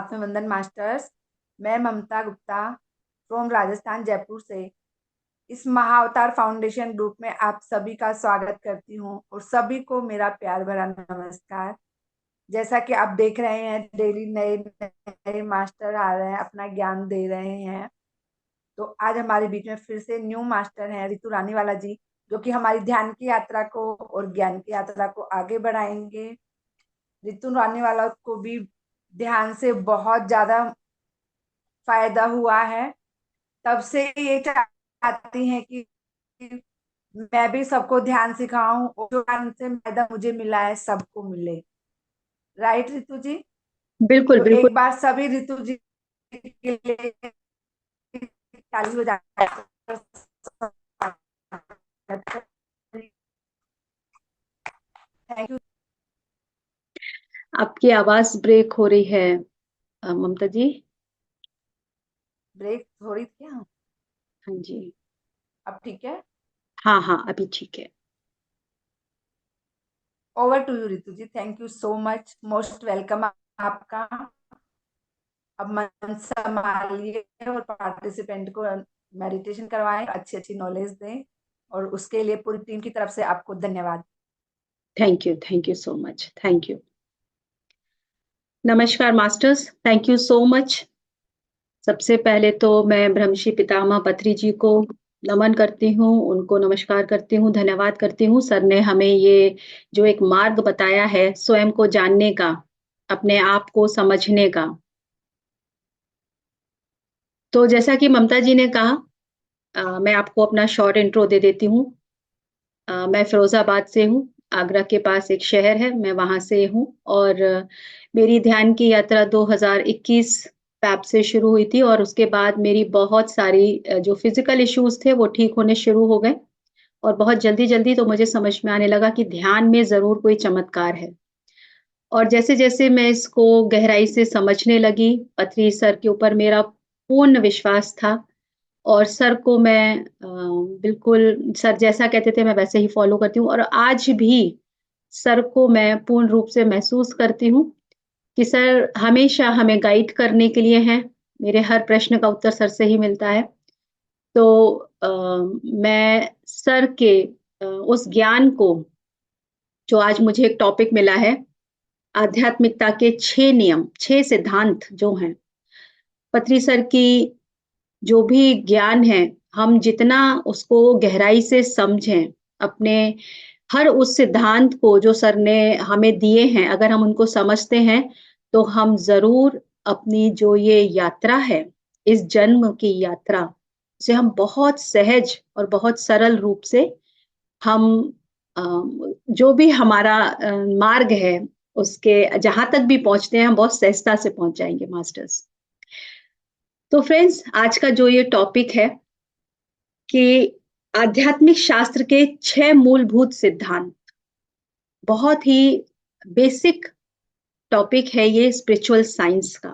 सातवें वंदन मास्टर्स। मैं ममता गुप्ता फ्रॉम राजस्थान जयपुर से इस महाअवतार फाउंडेशन ग्रुप में आप सभी का स्वागत करती हूँ और सभी को मेरा प्यार भरा नमस्कार। जैसा कि आप देख रहे हैं, डेली नए नए मास्टर आ रहे हैं, अपना ज्ञान दे रहे हैं। तो आज हमारे बीच में फिर से न्यू मास्टर हैं रितु रानीवाला जी, जो कि हमारी ध्यान की यात्रा को और ज्ञान की यात्रा को आगे बढ़ाएंगे। रितु रानीवाला को भी ध्यान से बहुत ज्यादा फायदा हुआ है, तब से ये चाहती हैं कि मैं भी सबको ध्यान सिखाऊं और जो ध्यान से फायदा मुझे मिला है सबको मिले। राइट रितु जी? बिल्कुल तो बिल्कुल। एक बार सभी रितु जी के लिए ताली हो जाए। Thank you. आपकी आवाज ब्रेक हो रही है ममता जी। ब्रेक हो रही थी क्या? हाँ जी। अब ठीक है? हाँ हाँ, अभी ठीक है। Over to you Ritu ji. Thank you so much, most welcome आपका। अब मन संभालिए और पार्टिसिपेंट को मेडिटेशन करवाएं, अच्छी अच्छी नॉलेज दें, और उसके लिए पूरी टीम की तरफ से आपको धन्यवाद। Thank you so much, thank you. नमस्कार masters, thank you so much. सबसे पहले तो मैं ब्रह्मश्री पितामह पत्री जी को नमन करती हूँ, उनको नमस्कार करती हूँ, धन्यवाद करती हूँ। सर ने हमें ये जो एक मार्ग बताया है स्वयं को जानने का, अपने आप को समझने का। तो जैसा कि ममता जी ने कहा, मैं आपको अपना शॉर्ट इंट्रो दे देती हूँ। मैं फिरोजाबाद से हूँ। आगरा के पास एक शहर है, मैं वहां से हूँ। और मेरी ध्यान की यात्रा 2021 फैब से शुरू हुई थी, और उसके बाद मेरी बहुत सारी जो फिजिकल इश्यूज थे वो ठीक होने शुरू हो गए। और बहुत जल्दी जल्दी तो मुझे समझ में आने लगा कि ध्यान में जरूर कोई चमत्कार है। और जैसे जैसे मैं इसको गहराई से समझने लगी, पथरी सर के ऊपर मेरा पूर्ण विश्वास था। और सर को मैं बिल्कुल सर जैसा कहते थे मैं वैसे ही फॉलो करती हूँ। और आज भी सर को मैं पूर्ण रूप से महसूस करती हूँ कि सर हमेशा हमें गाइड करने के लिए हैं। मेरे हर प्रश्न का उत्तर सर से ही मिलता है। तो मैं सर के उस ज्ञान को, जो आज मुझे एक टॉपिक मिला है, आध्यात्मिकता के 6 नियम, 6 सिद्धांत जो हैं, पत्री सर की जो भी ज्ञान है, हम जितना उसको गहराई से समझें, अपने हर उस सिद्धांत को जो सर ने हमें दिए हैं, अगर हम उनको समझते हैं, तो हम जरूर अपनी जो ये यात्रा है, इस जन्म की यात्रा से हम बहुत सहज और बहुत सरल रूप से हम जो भी हमारा मार्ग है, उसके जहां तक भी पहुंचते हैं, हम बहुत सहजता से पहुंच जाएंगे मास्टर्स। तो फ्रेंड्स, आज का जो ये टॉपिक है कि आध्यात्मिक शास्त्र के 6 मूलभूत सिद्धांत, बहुत ही बेसिक टॉपिक है ये स्पिरिचुअल साइंस का।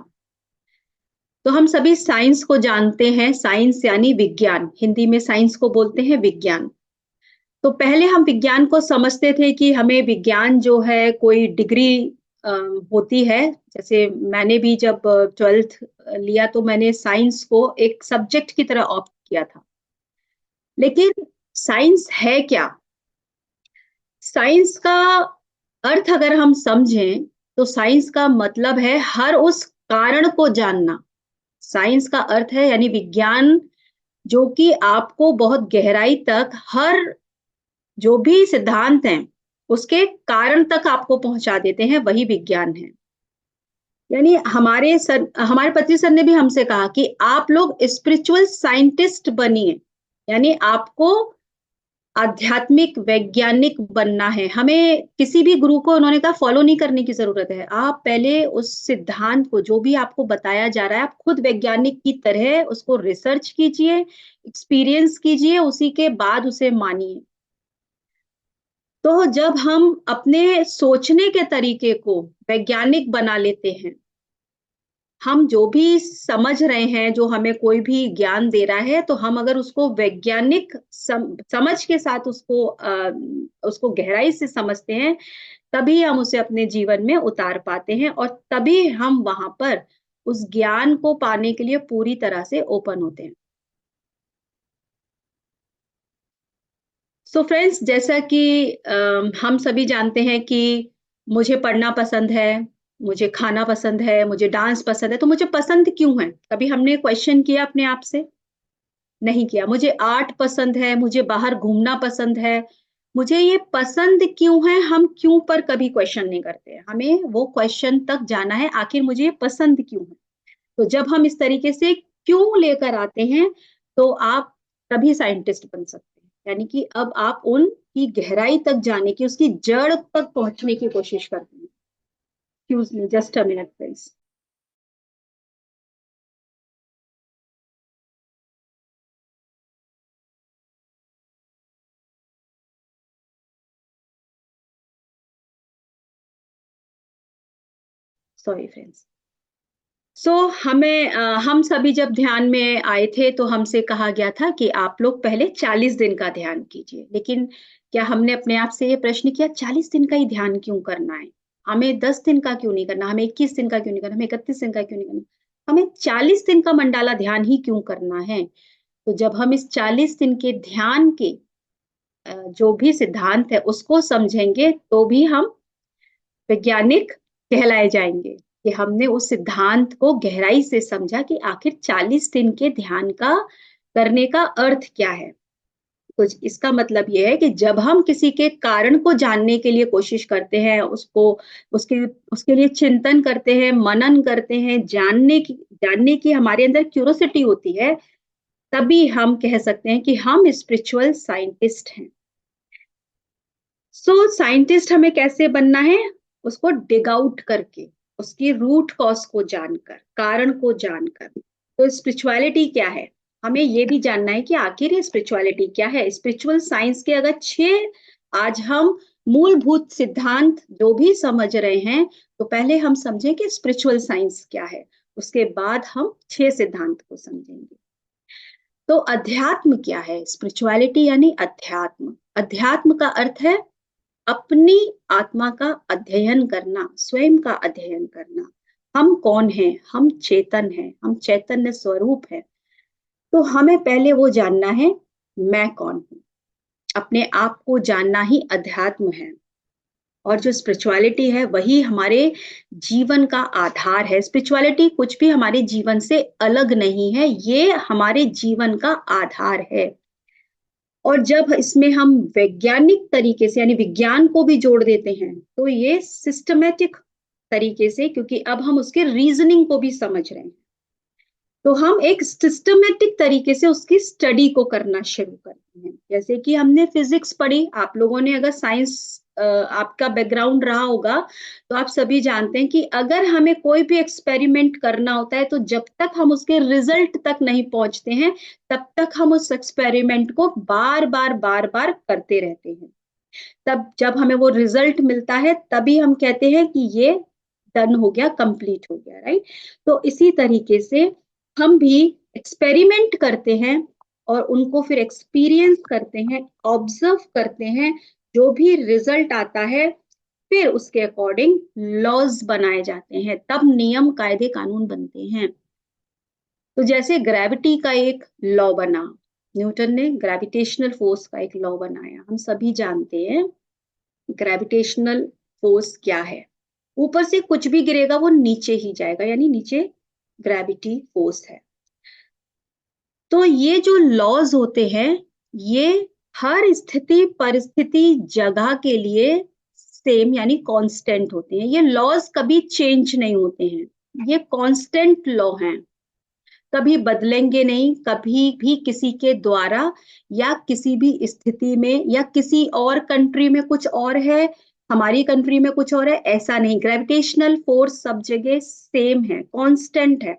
तो हम सभी साइंस को जानते हैं, साइंस यानी विज्ञान, हिंदी में साइंस को बोलते हैं विज्ञान। तो पहले हम विज्ञान को समझते थे कि हमें विज्ञान जो है कोई डिग्री होती है। जैसे मैंने भी जब 12th लिया तो मैंने साइंस को एक सब्जेक्ट की तरह ऑप्ट किया था। लेकिन साइंस है क्या? साइंस का अर्थ अगर हम समझें, तो साइंस का मतलब है हर उस कारण को जानना। साइंस का अर्थ है यानी विज्ञान, जो कि आपको बहुत गहराई तक हर जो भी सिद्धांत हैं उसके कारण तक आपको पहुंचा देते हैं, वही विज्ञान है। यानी हमारे पति सर ने भी हमसे कहा कि आप लोग स्पिरिचुअल साइंटिस्ट बनिए, यानी आपको आध्यात्मिक वैज्ञानिक बनना है। हमें किसी भी गुरु को उन्होंने कहा फॉलो नहीं करने की जरूरत है। आप पहले उस सिद्धांत को, जो भी आपको बताया जा रहा है, आप खुद वैज्ञानिक की तरह उसको रिसर्च कीजिए, एक्सपीरियंस कीजिए, उसी के बाद उसे मानिए। तो जब हम अपने सोचने के तरीके को वैज्ञानिक बना लेते हैं, हम जो भी समझ रहे हैं, जो हमें कोई भी ज्ञान दे रहा है, तो हम अगर उसको वैज्ञानिक समझ के साथ उसको गहराई से समझते हैं, तभी हम उसे अपने जीवन में उतार पाते हैं, और तभी हम वहां पर उस ज्ञान को पाने के लिए पूरी तरह से ओपन होते हैं। सो फ्रेंड्स, जैसा कि हम सभी जानते हैं कि मुझे पढ़ना पसंद है, मुझे खाना पसंद है, मुझे डांस पसंद है, तो मुझे पसंद क्यों है? कभी हमने क्वेश्चन किया अपने आप से? नहीं किया। मुझे आर्ट पसंद है, मुझे बाहर घूमना पसंद है, मुझे ये पसंद क्यों है? हम क्यों पर कभी क्वेश्चन नहीं करते हैं। हमें वो क्वेश्चन तक जाना है, आखिर मुझे ये पसंद क्यों है? तो जब हम इस तरीके से क्यों लेकर आते हैं, तो आप तभी साइंटिस्ट बन सकते हैं। यानी कि अब आप उनकी गहराई तक जाने की, उसकी जड़ तक पहुंचने की कोशिश करते हैं। Excuse me, just a minute please. Sorry friends. So हम सभी जब ध्यान में आए थे तो हमसे कहा गया था कि आप लोग पहले 40 दिन का ध्यान कीजिए। लेकिन क्या हमने अपने आप से ये प्रश्न किया, 40 दिन का ही ध्यान क्यों करना है? हमें 10 दिन का क्यों नहीं करना? हमें 21 दिन का क्यों नहीं करना? हमें 31 दिन का क्यों नहीं करना? हमें 40 दिन का मंडाला ध्यान ही क्यों करना है? तो जब हम इस 40 दिन के ध्यान के जो भी सिद्धांत है उसको समझेंगे, तो भी हम वैज्ञानिक कहलाए जाएंगे कि हमने उस सिद्धांत को गहराई से समझा कि आखिर 40 दिन के ध्यान का करने का अर्थ क्या है। तो इसका मतलब यह है कि जब हम किसी के कारण को जानने के लिए कोशिश करते हैं, उसको उसके उसके लिए चिंतन करते हैं, मनन करते हैं, जानने की हमारे अंदर क्यूरोसिटी होती है, तभी हम कह सकते हैं कि हम स्पिरिचुअल साइंटिस्ट हैं। साइंटिस्ट हमें कैसे बनना है? उसको डिग आउट करके, उसकी रूट कॉज को जानकर, कारण को जानकर। तो स्पिरिचुअलिटी क्या है? हमें ये भी जानना है कि आखिर ये स्पिरिचुअलिटी क्या है। स्पिरिचुअल साइंस के अगर 6 आज हम मूलभूत सिद्धांत जो भी समझ रहे हैं, तो पहले हम समझें कि स्पिरिचुअल साइंस क्या है, उसके बाद हम 6 सिद्धांत को समझेंगे। तो अध्यात्म क्या है? स्पिरिचुअलिटी यानी अध्यात्म। अध्यात्म का अर्थ है अपनी आत्मा का अध्ययन करना, स्वयं का अध्ययन करना। हम कौन हैं? हम चेतन हैं, हम चैतन्य स्वरूप हैं। तो हमें पहले वो जानना है, मैं कौन हूं। अपने आप को जानना ही अध्यात्म है। और जो स्पिरिचुअलिटी है वही हमारे जीवन का आधार है। स्पिरिचुअलिटी कुछ भी हमारे जीवन से अलग नहीं है, ये हमारे जीवन का आधार है। और जब इसमें हम वैज्ञानिक तरीके से यानी विज्ञान को भी जोड़ देते हैं, तो ये सिस्टमेटिक तरीके से, क्योंकि अब हम उसके रीजनिंग को भी समझ रहे हैं, तो हम एक सिस्टमेटिक तरीके से उसकी स्टडी को करना शुरू करते हैं। जैसे कि हमने फिजिक्स पढ़ी, आप लोगों ने अगर साइंस आपका बैकग्राउंड रहा होगा, तो आप सभी जानते हैं कि अगर हमें कोई भी एक्सपेरिमेंट करना होता है, तो जब तक हम उसके रिजल्ट तक नहीं पहुंचते हैं, तब तक हम उस एक्सपेरिमेंट को बार बार बार बार करते रहते हैं। तब जब हमें वो रिजल्ट मिलता है, तभी हम कहते हैं कि ये डन हो गया, कंप्लीट हो गया, राइट? तो इसी तरीके से हम भी एक्सपेरिमेंट करते हैं और उनको फिर एक्सपीरियंस करते हैं, ऑब्जर्व करते हैं। जो भी रिजल्ट आता है, फिर उसके अकॉर्डिंग लॉज बनाए जाते हैं, तब नियम, कायदे, कानून बनते हैं। तो जैसे ग्रेविटी का एक लॉ बना, न्यूटन ने ग्रेविटेशनल फोर्स का एक लॉ बनाया। हम सभी जानते हैं ग्रेविटेशनल फोर्स क्या है। ऊपर से कुछ भी गिरेगा वो नीचे ही जाएगा, यानी नीचे ग्रेविटी फोर्स है। तो ये जो लॉज होते हैं, ये हर स्थिति, परिस्थिति, जगह के लिए सेम यानी कांस्टेंट होते हैं। ये लॉज कभी चेंज नहीं होते हैं, ये कांस्टेंट लॉ हैं, कभी बदलेंगे नहीं, कभी भी किसी के द्वारा या किसी भी स्थिति में या किसी और कंट्री में कुछ और है, हमारी कंट्री में कुछ और है, ऐसा नहीं। ग्रेविटेशनल फोर्स सब जगह सेम है, कांस्टेंट है।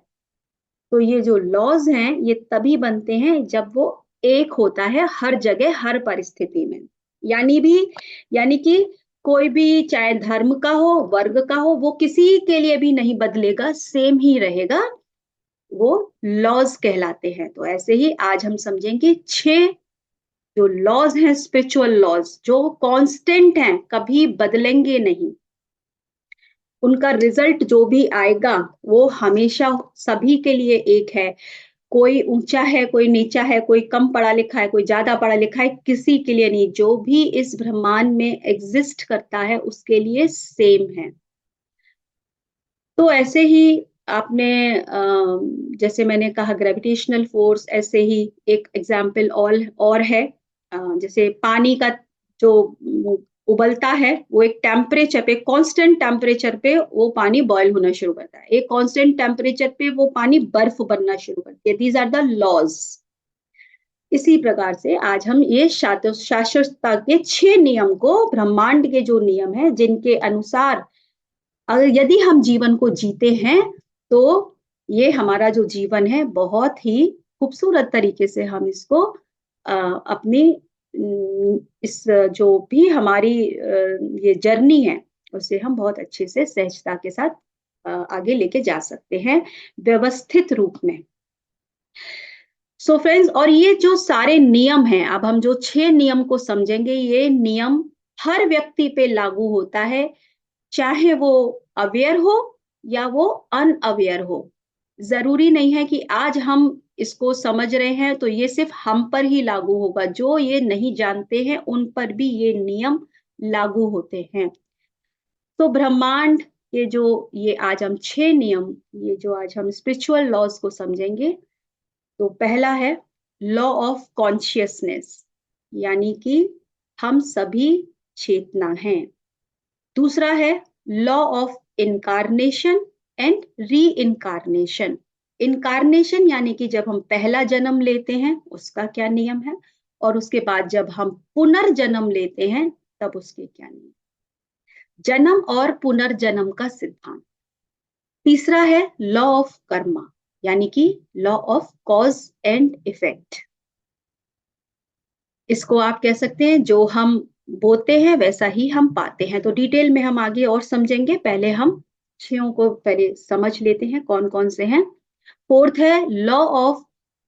तो ये जो लॉज हैं, ये तभी बनते हैं जब वो एक होता है हर जगह, हर परिस्थिति में। यानी कि कोई भी, चाहे धर्म का हो, वर्ग का हो, वो किसी के लिए भी नहीं बदलेगा, सेम ही रहेगा। वो लॉज कहलाते हैं। तो ऐसे ही आज हम समझेंगे 6 जो लॉज हैं, स्पिरिचुअल लॉज, जो कांस्टेंट हैं, कभी बदलेंगे नहीं। उनका रिजल्ट जो भी आएगा वो हमेशा सभी के लिए एक है। कोई ऊंचा है, कोई नीचा है, कोई कम पढ़ा लिखा है, कोई ज्यादा पढ़ा लिखा है, किसी के लिए नहीं। जो भी इस ब्रह्मांड में एग्जिस्ट करता है उसके लिए सेम है। तो ऐसे ही आपने जैसे मैंने कहा ग्रेविटेशनल फोर्स, ऐसे ही एक एग्जाम्पल और है। जैसे पानी का जो उबलता है वो एक टेम्परेचर पे, कांस्टेंट टेम्परेचर पे वो पानी बॉयल होना शुरू करता है। एक कांस्टेंट टेम्परेचर पे वो पानी बर्फ बनना शुरू करती है। These are the laws. इसी प्रकार से आज हम ये शास्त्रता के 6 नियम को, ब्रह्मांड के जो नियम है जिनके अनुसार अगर यदि हम जीवन को जीते हैं तो ये हमारा जो जीवन है बहुत ही खूबसूरत तरीके से हम इसको अपनी इस जो भी हमारी ये जर्नी है उसे हम बहुत अच्छे से सहजता के साथ आगे लेके जा सकते हैं व्यवस्थित रूप में। सो फ्रेंड्स, और ये जो सारे नियम हैं, अब हम जो 6 नियम को समझेंगे, ये नियम हर व्यक्ति पे लागू होता है, चाहे वो अवेयर हो या वो अनअवेयर हो। जरूरी नहीं है कि आज हम इसको समझ रहे हैं तो ये सिर्फ हम पर ही लागू होगा। जो ये नहीं जानते हैं उन पर भी ये नियम लागू होते हैं। तो ब्रह्मांड के जो ये आज हम 6 नियम, ये जो आज हम स्पिरिचुअल लॉज को समझेंगे, तो पहला है लॉ ऑफ कॉन्शियसनेस, यानी कि हम सभी चेतना हैं। दूसरा है law of incarnation and re incarnation. Incarnation यानी कि जब हम पहला जन्म लेते हैं उसका क्या नियम है, और उसके बाद जब हम पुनर्जन्म लेते हैं तब उसके क्या नियम। जन्म और पुनर्जन्म का सिद्धांत। तीसरा है लॉ ऑफ कर्मा, यानी कि law of cause and effect. इसको आप कह सकते हैं जो हम बोते हैं वैसा ही हम पाते हैं। तो डिटेल में हम आगे और समझेंगे, पहले हम 6 को पहले समझ लेते हैं कौन कौन से हैं। फोर्थ है लॉ ऑफ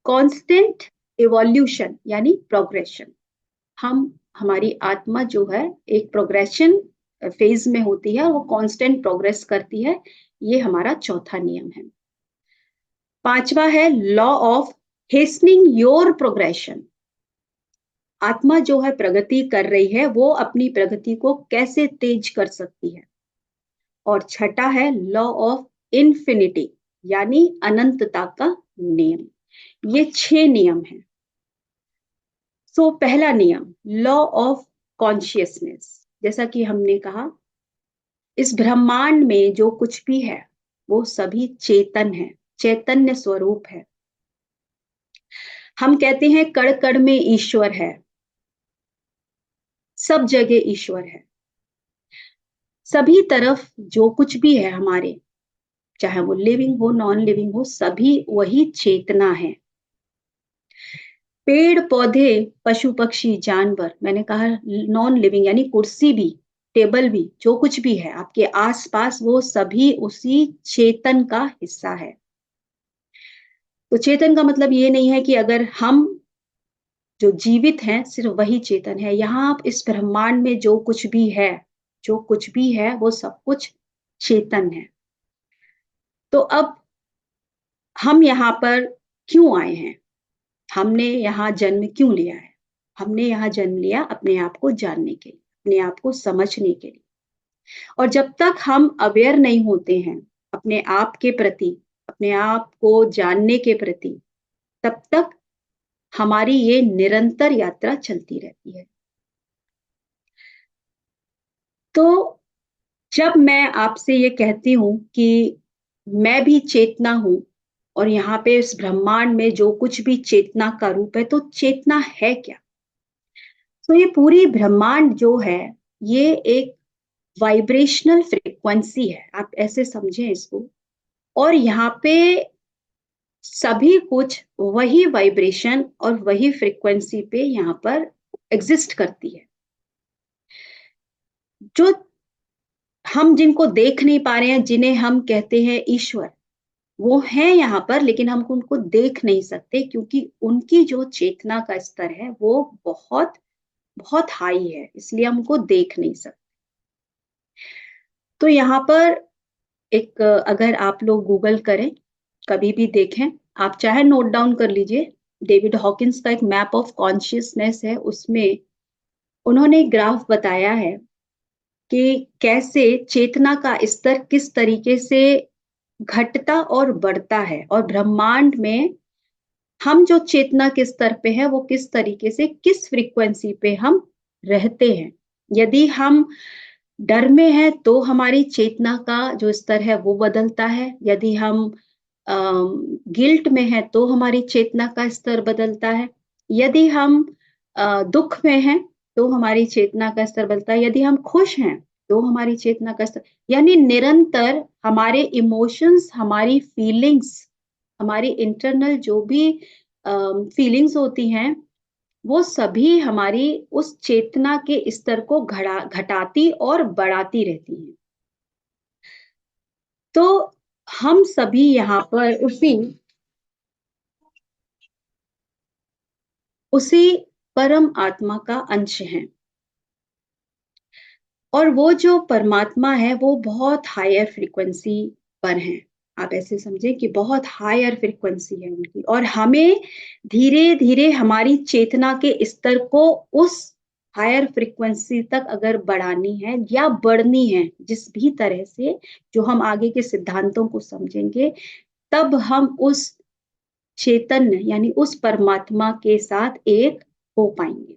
कांस्टेंट इवोल्यूशन, यानी प्रोग्रेशन। हमारी आत्मा जो है एक प्रोग्रेशन फेज में होती है, वो कांस्टेंट प्रोग्रेस करती है। ये हमारा चौथा नियम है। पांचवा है लॉ ऑफ हेस्टनिंग योर प्रोग्रेशन। आत्मा जो है प्रगति कर रही है, वो अपनी प्रगति को कैसे तेज कर सकती है। और छठा है लॉ ऑफ इन्फिनिटी, यानी अनंतता का नियम। ये 6 नियम हैं। सो पहला नियम लॉ ऑफ कॉन्शियसनेस। जैसा कि हमने कहा, इस ब्रह्मांड में जो कुछ भी है वो सभी चेतन है, चैतन्य स्वरूप है। हम कहते हैं कण कण में ईश्वर है, सब जगह ईश्वर है। सभी तरफ जो कुछ भी है हमारे, चाहे वो लिविंग हो नॉन लिविंग हो, सभी वही चेतना है। पेड़ पौधे पशु पक्षी जानवर, मैंने कहा नॉन लिविंग, यानी कुर्सी भी टेबल भी जो कुछ भी है आपके आसपास, वो सभी उसी चेतन का हिस्सा है। तो चेतन का मतलब ये नहीं है कि अगर हम जो जीवित हैं सिर्फ वही चेतन है। यहाँ आप इस ब्रह्मांड में जो कुछ भी है, जो कुछ भी है वो सब कुछ चेतन है। तो अब हम यहाँ पर क्यों आए हैं, हमने यहाँ जन्म क्यों लिया है। हमने यहाँ जन्म लिया अपने आप को जानने के लिए, अपने आप को समझने के लिए। और जब तक हम अवेयर नहीं होते हैं अपने आप के प्रति, अपने आप को जानने के प्रति, तब तक हमारी ये निरंतर यात्रा चलती रहती है। तो जब मैं आपसे ये कहती हूं कि मैं भी चेतना हूं, और यहाँ पे इस ब्रह्मांड में जो कुछ भी चेतना का रूप है, तो चेतना है क्या। तो ये पूरी ब्रह्मांड जो है ये एक वाइब्रेशनल फ्रीक्वेंसी है, आप ऐसे समझें इसको। और यहाँ पे सभी कुछ वही वाइब्रेशन और वही फ्रीक्वेंसी पे यहाँ पर एग्जिस्ट करती है। जो हम जिनको देख नहीं पा रहे हैं, जिन्हें हम कहते हैं ईश्वर, वो है यहाँ पर, लेकिन हम उनको देख नहीं सकते क्योंकि उनकी जो चेतना का स्तर है वो बहुत बहुत हाई है, इसलिए हम उनको देख नहीं सकते। तो यहाँ पर अगर आप लोग गूगल करें, कभी भी देखें, आप चाहे नोट डाउन कर लीजिए, डेविड हॉकिंस का एक मैप ऑफ कॉन्शियसनेस है, उसमें उन्होंने एक ग्राफ बताया है कि कैसे चेतना का स्तर किस तरीके से घटता और बढ़ता है, और ब्रह्मांड में हम जो चेतना के स्तर पे है वो किस तरीके से, किस फ्रीक्वेंसी पे हम रहते हैं। यदि हम डर में है तो हमारी चेतना का जो स्तर है वो बदलता है, यदि हम गिल्ट में है तो हमारी चेतना का स्तर बदलता है, यदि हम दुख में हैं तो हमारी चेतना का स्तर बदलता है, यदि हम खुश हैं तो हमारी चेतना का स्तर, यानी निरंतर हमारे इमोशंस, हमारी फीलिंग्स, हमारी इंटरनल जो भी फीलिंग्स होती हैं, वो सभी हमारी उस चेतना के स्तर को घटाती और बढ़ाती रहती हैं। तो हम सभी यहाँ पर उसी परम आत्मा का अंश हैं, और वो जो परमात्मा है वो बहुत हायर फ्रीक्वेंसी पर है। आप ऐसे समझें कि बहुत हायर फ्रीक्वेंसी है उनकी, और हमें धीरे धीरे हमारी चेतना के स्तर को उस हायर फ्रीक्वेंसी तक अगर बढ़ानी है या बढ़नी है, जिस भी तरह से जो हम आगे के सिद्धांतों को समझेंगे, तब हम उस चैतन्य यानी उस परमात्मा के साथ एक हो पाएंगे।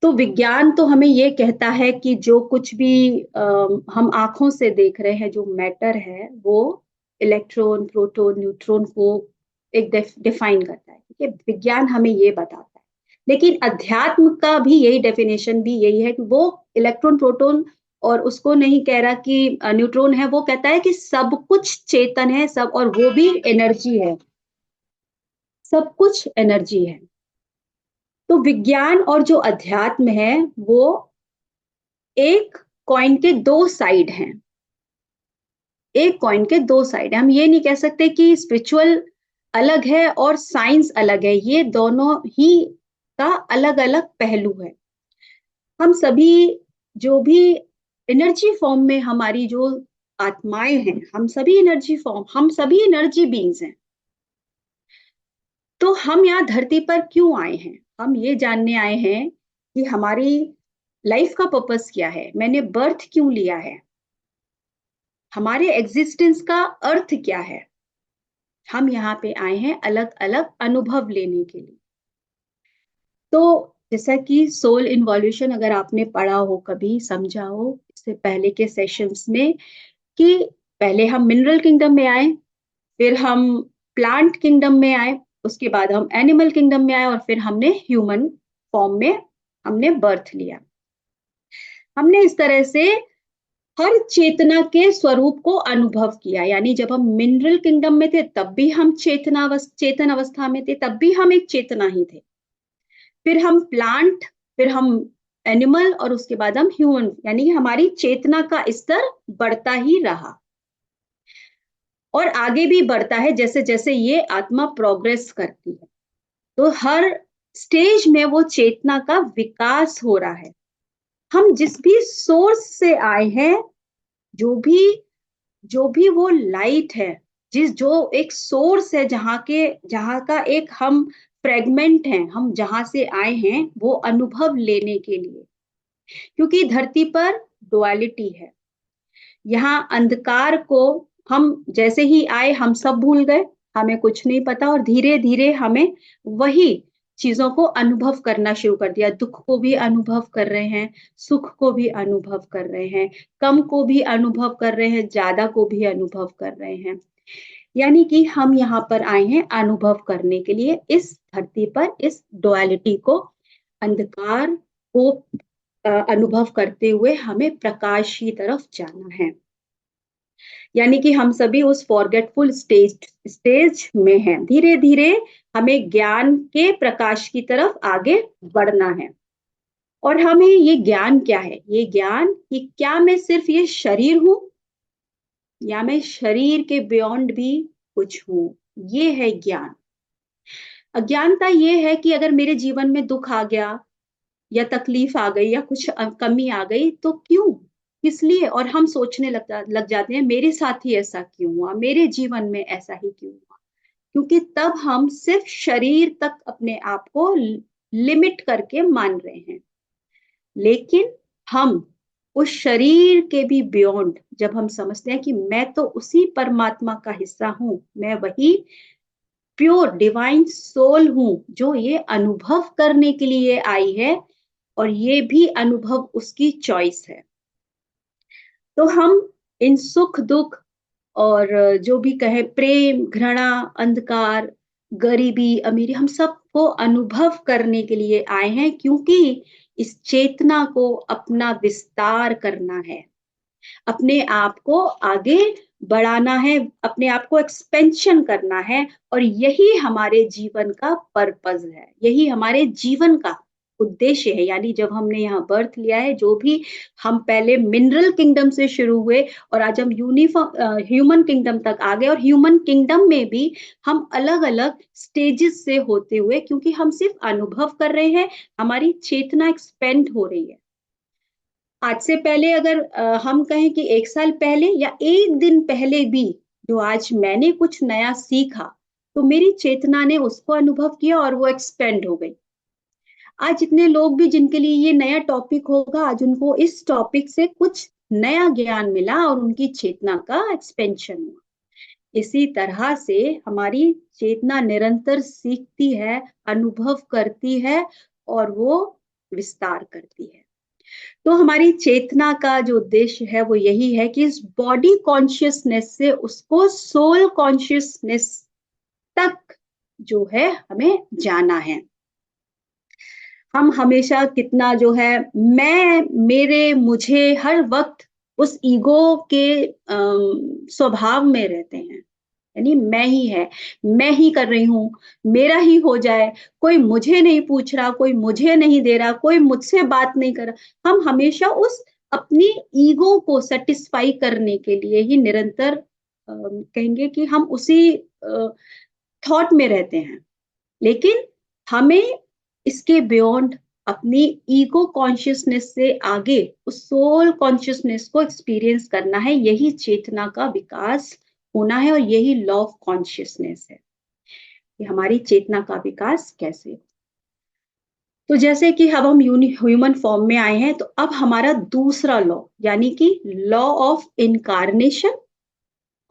तो विज्ञान तो हमें ये कहता है कि जो कुछ भी हम आंखों से देख रहे हैं, जो मैटर है, वो इलेक्ट्रॉन, प्रोटॉन, न्यूट्रॉन को एक डिफाइन करता है, ठीक है, विज्ञान हमें ये बताता है। लेकिन अध्यात्म का भी यही डेफिनेशन भी यही है कि वो इलेक्ट्रॉन, प्रोटॉन और उसको नहीं कह रहा कि न्यूट्रॉन है, वो कहता है कि सब कुछ चेतन है, सब, और वो भी एनर्जी है, सब कुछ एनर्जी है। तो विज्ञान और जो अध्यात्म है वो एक कॉइन के दो साइड हैं, एक कॉइन के दो साइड है। हम ये नहीं कह सकते कि स्पिरिचुअल अलग है और साइंस अलग है, ये दोनों ही का अलग अलग पहलू है। हम सभी जो भी एनर्जी फॉर्म में हमारी जो आत्माएं हैं, हम सभी एनर्जी फॉर्म, हम सभी एनर्जी बीइंग्स हैं। तो हम यहाँ धरती पर क्यों आए हैं? हम ये जानने आए हैं कि हमारी लाइफ का पर्पस क्या है, मैंने बर्थ क्यों लिया है, हमारे एग्जिस्टेंस का अर्थ क्या है। हम यहाँ पे आए हैं अलग अलग अनुभव लेने के लिए। तो जैसा कि सोल इन्वॉल्यूशन अगर आपने पढ़ा हो, कभी समझा हो इससे पहले के सेशंस में, कि पहले हम मिनरल किंगडम में आए, फिर हम प्लांट किंगडम में आए, उसके बाद हम एनिमल किंगडम में आए, और फिर हमने ह्यूमन फॉर्म में हमने बर्थ लिया। हमने इस तरह से हर चेतना के स्वरूप को अनुभव किया। यानी जब हम मिनरल किंगडम में थे तब भी हम चेतन अवस्था में थे, तब भी हम एक चेतना ही थे। फिर हम प्लांट, फिर हम एनिमल, और उसके बाद हम ह्यूमन, यानी हमारी चेतना का स्तर बढ़ता ही रहा और आगे भी बढ़ता है जैसे जैसे ये आत्मा प्रोग्रेस करती है। तो हर स्टेज में वो चेतना का विकास हो रहा है। हम जिस भी सोर्स से आए हैं, जो भी जो भी वो लाइट है, जिस जो एक सोर्स है, जहाँ का एक हम फ्रेगमेंट हैं, हम जहां से आए हैं वो अनुभव लेने के लिए, क्योंकि धरती पर डुअलिटी है। यहाँ अंधकार को हम जैसे ही आए हम सब भूल गए, हमें कुछ नहीं पता, और धीरे धीरे हमें वही चीजों को अनुभव करना शुरू कर दिया। दुख को भी अनुभव कर रहे हैं, सुख को भी अनुभव कर रहे हैं, कम को भी अनुभव कर रहे हैं, ज्यादा को भी अनुभव कर रहे हैं। यानी कि हम यहाँ पर आए हैं अनुभव करने के लिए, इस धरती पर इस डुअलिटी को, अंधकार को अनुभव करते हुए हमें प्रकाश की तरफ जाना है। यानी कि हम सभी उस फॉरगेटफुल स्टेज में हैं। धीरे धीरे हमें ज्ञान के प्रकाश की तरफ आगे बढ़ना है। और हमें ये ज्ञान क्या है? ये ज्ञान कि क्या मैं सिर्फ ये शरीर हूं, या मैं शरीर के बियॉन्ड भी कुछ हूं। ये है ज्ञान। अज्ञानता ये है कि अगर मेरे जीवन में दुख आ गया, या तकलीफ आ गई, या कुछ कमी आ गई, तो क्यों? किस लिए, और हम सोचने लग जाते हैं मेरे साथ ही ऐसा क्यों हुआ, मेरे जीवन में ऐसा ही क्यों हुआ। क्योंकि तब हम सिर्फ शरीर तक अपने आप को लिमिट करके मान रहे हैं। लेकिन हम उस शरीर के भी बियॉन्ड जब हम समझते हैं कि मैं तो उसी परमात्मा का हिस्सा हूं, मैं वही प्योर डिवाइन सोल हूं जो ये अनुभव करने के लिए आई है, और ये भी अनुभव उसकी चॉइस है। तो हम इन सुख दुख और जो भी कहे प्रेम घृणा अंधकार गरीबी अमीरी, हम सबको अनुभव करने के लिए आए हैं, क्योंकि इस चेतना को अपना विस्तार करना है, अपने आप को आगे बढ़ाना है, अपने आप को एक्सपेंशन करना है। और यही हमारे जीवन का पर्पस है, यही हमारे जीवन का उद्देश्य है। यानी जब हमने यहाँ बर्थ लिया है, जो भी हम पहले मिनरल किंगडम से शुरू हुए और आज हम यूनिफॉर्म ह्यूमन किंगडम तक आ गए, और ह्यूमन किंगडम में भी हम अलग अलग स्टेजेस से होते हुए, क्योंकि हम सिर्फ अनुभव कर रहे हैं, हमारी चेतना एक्सपेंड हो रही है। आज से पहले अगर हम कहें कि 1 साल पहले या 1 दिन पहले भी जो आज मैंने कुछ नया सीखा, तो मेरी चेतना ने उसको अनुभव किया और वो एक्सपेंड हो गई। आज जितने लोग भी जिनके लिए ये नया टॉपिक होगा, आज उनको इस टॉपिक से कुछ नया ज्ञान मिला और उनकी चेतना का एक्सपेंशन हुआ। इसी तरह से हमारी चेतना निरंतर सीखती है, अनुभव करती है और वो विस्तार करती है। तो हमारी चेतना का जो उद्देश्य है वो यही है कि इस बॉडी कॉन्शियसनेस से उसको सोल कॉन्शियसनेस तक जो है हमें जाना है। हम हमेशा कितना जो है मैं मेरे मुझे हर वक्त उस ईगो के स्वभाव में रहते हैं। यानी मैं ही है, मैं ही कर रही हूँ, मेरा ही हो जाए, कोई मुझे नहीं पूछ रहा, कोई मुझे नहीं दे रहा, कोई मुझसे बात नहीं कर रहा। हम हमेशा उस अपनी ईगो को सेटिस्फाई करने के लिए ही निरंतर कहेंगे कि हम उसी थॉट में रहते हैं। लेकिन हमें इसके बियॉन्ड अपनी ईगो कॉन्शियसनेस से आगे उस सोल कॉन्शियसनेस को एक्सपीरियंस करना है। यही चेतना का विकास होना है और यही लॉ ऑफ कॉन्शियसनेस है कि हमारी चेतना का विकास कैसे हो। तो जैसे कि अब हम ह्यूमन फॉर्म में आए हैं, तो अब हमारा दूसरा लॉ यानी कि लॉ ऑफ इनकारनेशन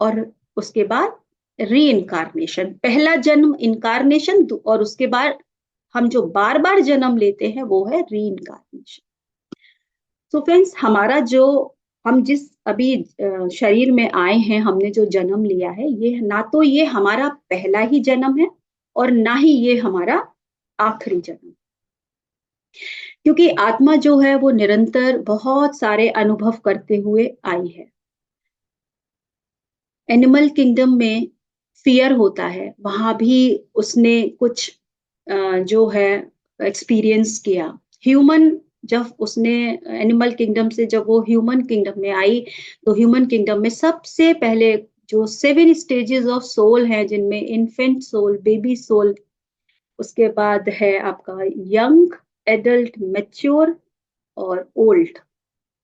और उसके बाद री इनकारनेशन। पहला जन्म इनकारनेशन और उसके बाद हम जो बार बार जन्म लेते हैं वो है री इनकारनेशन। तो फ्रेंड्स, हमारा जो हम जिस अभी शरीर में आए हैं, हमने जो जन्म लिया है, ये ना तो ये हमारा पहला ही जन्म है और ना ही ये हमारा आखिरी जन्म। क्योंकि आत्मा जो है वो निरंतर बहुत सारे अनुभव करते हुए आई है। एनिमल किंगडम में फियर होता है, वहां भी उसने कुछ जो है एक्सपीरियंस किया। ह्यूमन जब उसने एनिमल किंगडम से जब वो ह्यूमन किंगडम में आई, तो ह्यूमन किंगडम में सबसे पहले जो 7 स्टेजेस ऑफ सोल है, जिनमें इन्फेंट सोल, बेबी सोल, उसके बाद है आपका यंग, एडल्ट, मैच्योर और ओल्ड।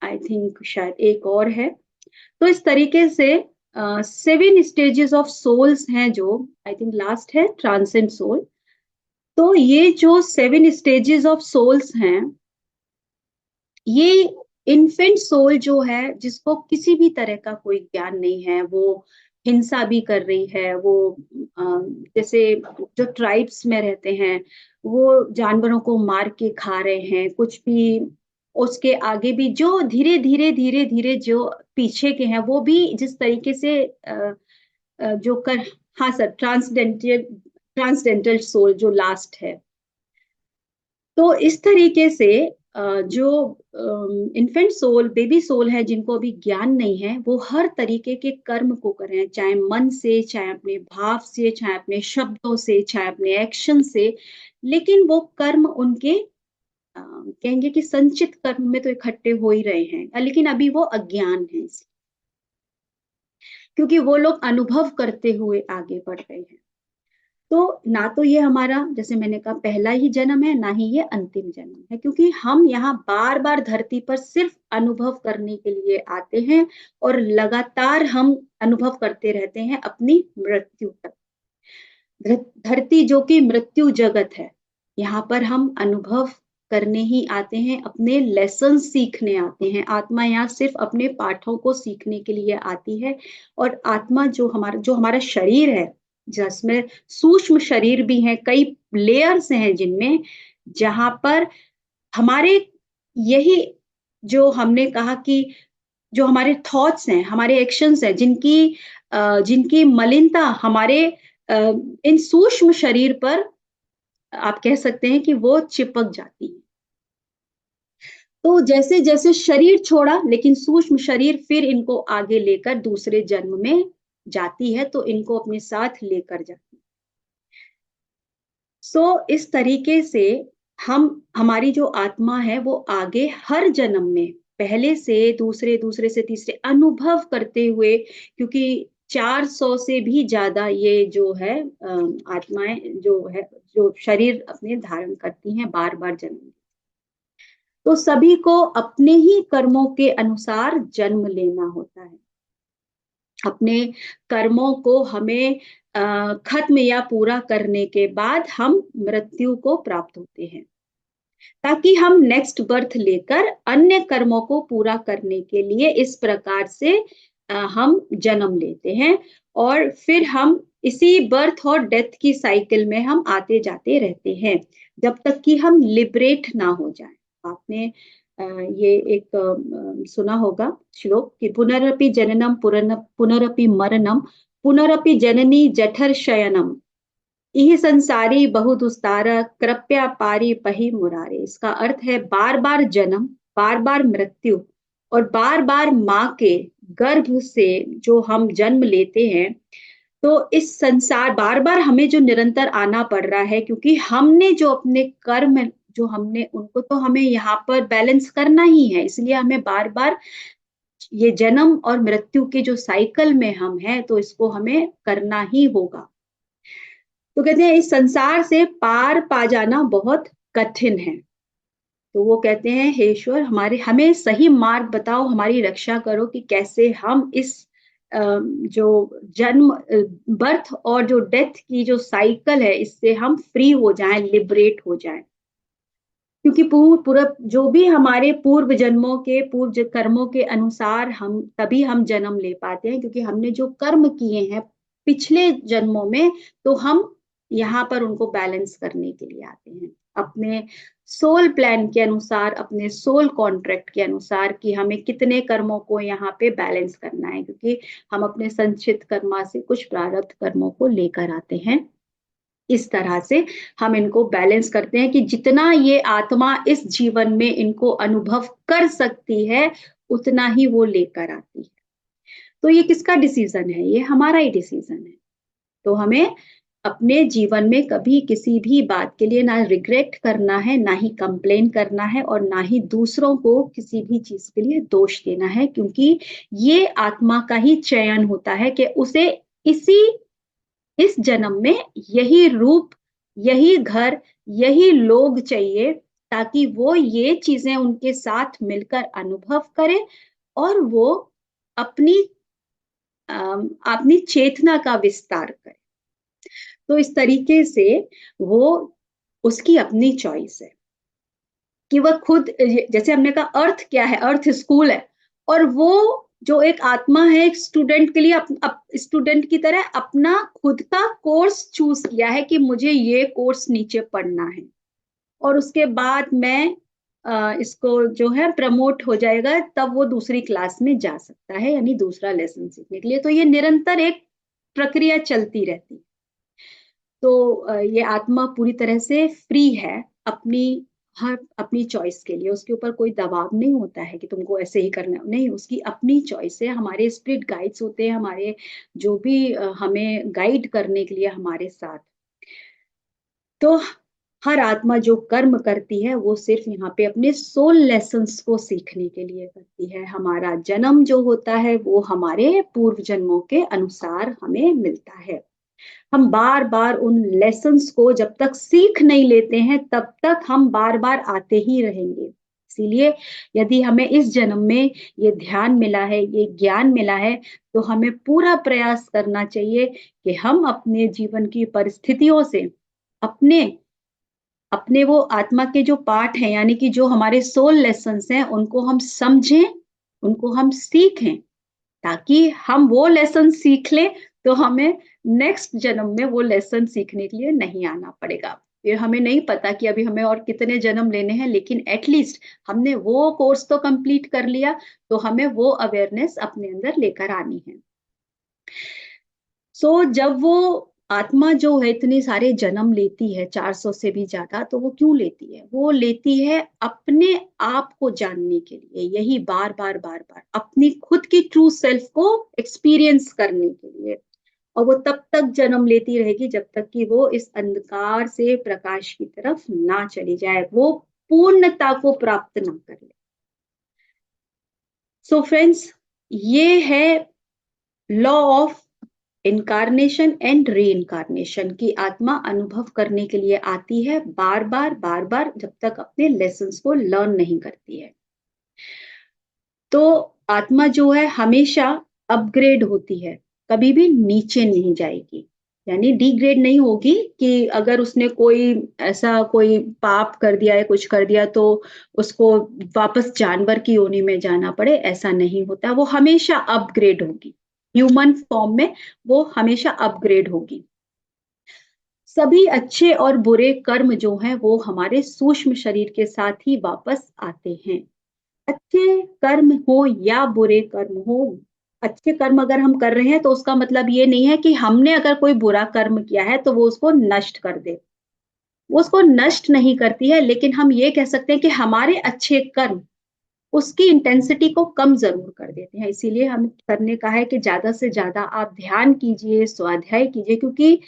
आई थिंक शायद एक और है। तो इस तरीके से 7 स्टेजेस ऑफ सोल्स हैं, जो आई थिंक लास्ट है ट्रांसेंड सोल। तो ये जो 7 स्टेजेस ऑफ सोल्स हैं, ये इन्फेंट सोल जो है, जिसको किसी भी तरह का कोई ज्ञान नहीं है, वो हिंसा भी कर रही है, वो जैसे जो ट्राइब्स में रहते हैं वो जानवरों को मार के खा रहे हैं कुछ भी। उसके आगे भी जो धीरे धीरे धीरे धीरे जो पीछे के हैं, वो भी जिस तरीके से जो कर, हाँ सर, ट्रांसडेंटल ट्रांसडेंटल सोल जो लास्ट है। तो इस तरीके से जो इन्फेंट सोल, बेबी सोल है, जिनको अभी ज्ञान नहीं है, वो हर तरीके के कर्म को कर रहे हैं, चाहे मन से, चाहे अपने भाव से, चाहे अपने शब्दों से, चाहे अपने एक्शन से। लेकिन वो कर्म उनके कहेंगे कि संचित कर्म में तो इकट्ठे हो ही रहे हैं, लेकिन अभी वो अज्ञान है, क्योंकि वो लोग अनुभव करते हुए आगे बढ़ रहे हैं। तो ना तो ये हमारा, जैसे मैंने कहा, पहला ही जन्म है, ना ही ये अंतिम जन्म है, क्योंकि हम यहाँ बार बार धरती पर सिर्फ अनुभव करने के लिए आते हैं और लगातार हम अनुभव करते रहते हैं अपनी मृत्यु तक। धरती जो कि मृत्यु जगत है, यहाँ पर हम अनुभव करने ही आते हैं, अपने लेसन सीखने आते हैं। आत्मा यहाँ सिर्फ अपने पाठों को सीखने के लिए आती है। और आत्मा जो हमारा शरीर है, जिसमें सूक्ष्म शरीर भी हैं, कई लेयर्स हैं जिनमें, जहां पर हमारे यही, जो हमने कहा कि जो हमारे थॉट्स हैं, हमारे एक्शंस हैं, जिनकी मलिनता हमारे इन सूक्ष्म शरीर पर, आप कह सकते हैं कि वो चिपक जाती है। तो जैसे जैसे शरीर छोड़ा, लेकिन सूक्ष्म शरीर फिर इनको आगे लेकर दूसरे जन्म में जाती है, तो इनको अपने साथ लेकर जाती है। इस तरीके से हमारी जो आत्मा है वो आगे हर जन्म में पहले से दूसरे, दूसरे से तीसरे अनुभव करते हुए, क्योंकि 400 से भी ज्यादा ये जो है आत्माएं जो है, जो शरीर अपने धारण करती हैं बार बार जन्म। तो सभी को अपने ही कर्मों के अनुसार जन्म लेना होता है। अपने कर्मों को हमें खत्म या पूरा करने के बाद हम मृत्यु को प्राप्त होते हैं, ताकि हम नेक्स्ट बर्थ लेकर अन्य कर्मों को पूरा करने के लिए इस प्रकार से हम जन्म लेते हैं। और फिर हम इसी बर्थ और डेथ की साइकिल में हम आते जाते रहते हैं, जब तक कि हम लिबरेट ना हो जाए। आपने ये एक सुना होगा श्लोक कि पुनरपि जननम पुनरपि मरणम पुनरपि जननी जठर शयनम इह संसारी बहु दुस्तार कृपया पारी पही मुरारे। इसका अर्थ है बार बार जन्म, बार बार मृत्यु, और बार बार माँ के गर्भ से जो हम जन्म लेते हैं। तो इस संसार बार बार हमें जो निरंतर आना पड़ रहा है, क्योंकि हमने जो अपने कर्म जो हमने उनको तो हमें यहाँ पर बैलेंस करना ही है, इसलिए हमें बार बार ये जन्म और मृत्यु के जो साइकिल में हम हैं, तो इसको हमें करना ही होगा। तो कहते हैं इस संसार से पार पा जाना बहुत कठिन है। तो वो कहते हैं हे ईश्वर, हमें सही मार्ग बताओ, हमारी रक्षा करो कि कैसे हम इस जो जन्म, बर्थ और जो डेथ की जो साइकिल है, इससे हम फ्री हो जाएं, लिबरेट हो जाएं। क्योंकि पूरा जो भी हमारे पूर्व जन्मों के पूर्व कर्मों के अनुसार तभी हम जन्म ले पाते हैं, क्योंकि हमने जो कर्म किए हैं पिछले जन्मों में, तो हम यहाँ पर उनको बैलेंस करने के लिए आते हैं, अपने सोल प्लान के अनुसार, अपने सोल कॉन्ट्रैक्ट के अनुसार कि हमें कितने कर्मों को यहाँ पे बैलेंस करना है, क्योंकि हम अपने संचित कर्मा से कुछ प्रारब्ध कर्मों को लेकर आते हैं। इस तरह से हम इनको बैलेंस करते हैं कि जितना ये आत्मा इस जीवन में इनको अनुभव कर सकती है, उतना ही वो लेकर आती है। तो ये किसका डिसीजन है? ये हमारा ही डिसीजन है। तो हमें अपने जीवन में कभी किसी भी बात के लिए ना रिग्रेट करना है, ना ही कंप्लेन करना है, और ना ही दूसरों को किसी भी चीज के लिए दोष देना है, क्योंकि ये आत्मा का ही चयन होता है कि उसे इस जन्म में यही रूप, यही घर, यही लोग चाहिए, ताकि वो ये चीजें उनके साथ मिलकर अनुभव करे और वो अपनी अपनी चेतना का विस्तार करे। तो इस तरीके से वो, उसकी अपनी चॉइस है कि वह खुद, जैसे हमने कहा अर्थ क्या है, अर्थ स्कूल है, और वो जो एक आत्मा है, एक स्टूडेंट के लिए स्टूडेंट की तरह अपना खुद का कोर्स चूज किया है कि मुझे ये कोर्स नीचे पढ़ना है, और उसके बाद मैं इसको जो है प्रमोट हो जाएगा, तब वो दूसरी क्लास में जा सकता है, यानी दूसरा लेसन सीखने के लिए। तो ये निरंतर एक प्रक्रिया चलती रहती है। तो ये आत्मा पूरी तरह से फ्री है अपनी चॉइस के लिए। उसके ऊपर कोई दबाव नहीं होता है कि तुमको ऐसे ही करना, नहीं, उसकी अपनी चॉइस है। हमारे स्पिरिट गाइड्स होते हैं, हमारे जो भी हमें गाइड करने के लिए हमारे साथ। तो हर आत्मा जो कर्म करती है वो सिर्फ यहाँ पे अपने सोल लेसन्स को सीखने के लिए करती है। हमारा जन्म जो होता है वो हमारे पूर्व जन्मों के अनुसार हमें मिलता है। हम बार बार उन लेसन्स को जब तक सीख नहीं लेते हैं तब तक हम बार बार आते ही रहेंगे। इसीलिए यदि हमें इस जन्म में ये ध्यान मिला है, ये ज्ञान मिला है, तो हमें पूरा प्रयास करना चाहिए कि हम अपने जीवन की परिस्थितियों से अपने अपने वो आत्मा के जो पाठ हैं, यानी कि जो हमारे सोल लेसन्स हैं, उनको हम समझें, उनको हम सीखें, ताकि हम वो लेसन सीख लें, तो हमें नेक्स्ट जन्म में वो लेसन सीखने के लिए नहीं आना पड़ेगा। फिर हमें नहीं पता कि अभी हमें और कितने जन्म लेने हैं, लेकिन एट लीस्ट हमने वो कोर्स तो कंप्लीट कर लिया, तो हमें वो अवेयरनेस अपने अंदर लेकर आनी है। जब वो आत्मा जो है इतने सारे जन्म लेती है, 400 से भी ज्यादा, तो वो क्यों लेती है? वो लेती है अपने आप को जानने के लिए, यही बार बार बार बार अपनी खुद की ट्रू सेल्फ को एक्सपीरियंस करने के लिए। और वो तब तक जन्म लेती रहेगी जब तक कि वो इस अंधकार से प्रकाश की तरफ ना चली जाए, वो पूर्णता को प्राप्त ना कर ले। सो फ्रेंड्स, ये है law of incarnation and re incarnation की आत्मा अनुभव करने के लिए आती है बार बार जब तक अपने लेसन्स को लर्न नहीं करती है। तो आत्मा जो है हमेशा अपग्रेड होती है, कभी भी नीचे नहीं जाएगी, यानी डिग्रेड नहीं होगी कि अगर उसने कोई ऐसा कोई पाप कर दिया है, कुछ कर दिया, तो उसको वापस जानवर की योनि में जाना पड़े, ऐसा नहीं होता। वो हमेशा अपग्रेड होगी, ह्यूमन फॉर्म में वो हमेशा अपग्रेड होगी। सभी अच्छे और बुरे कर्म जो हैं वो हमारे सूक्ष्म शरीर के साथ ही वापस आते हैं। अच्छे कर्म हो या बुरे कर्म हो, अच्छे कर्म अगर हम कर रहे हैं तो उसका मतलब ये नहीं है कि हमने अगर कोई बुरा कर्म किया है तो वो उसको नष्ट कर दे। वो उसको नष्ट नहीं करती है, लेकिन हम ये कह सकते हैं कि हमारे अच्छे कर्म उसकी इंटेंसिटी को कम ज़रूर कर देते हैं। इसीलिए हम सर ने कहा है कि ज़्यादा से ज़्यादा आप ध्यान कीजिए, स्वाध्याय कीजिए, क्योंकि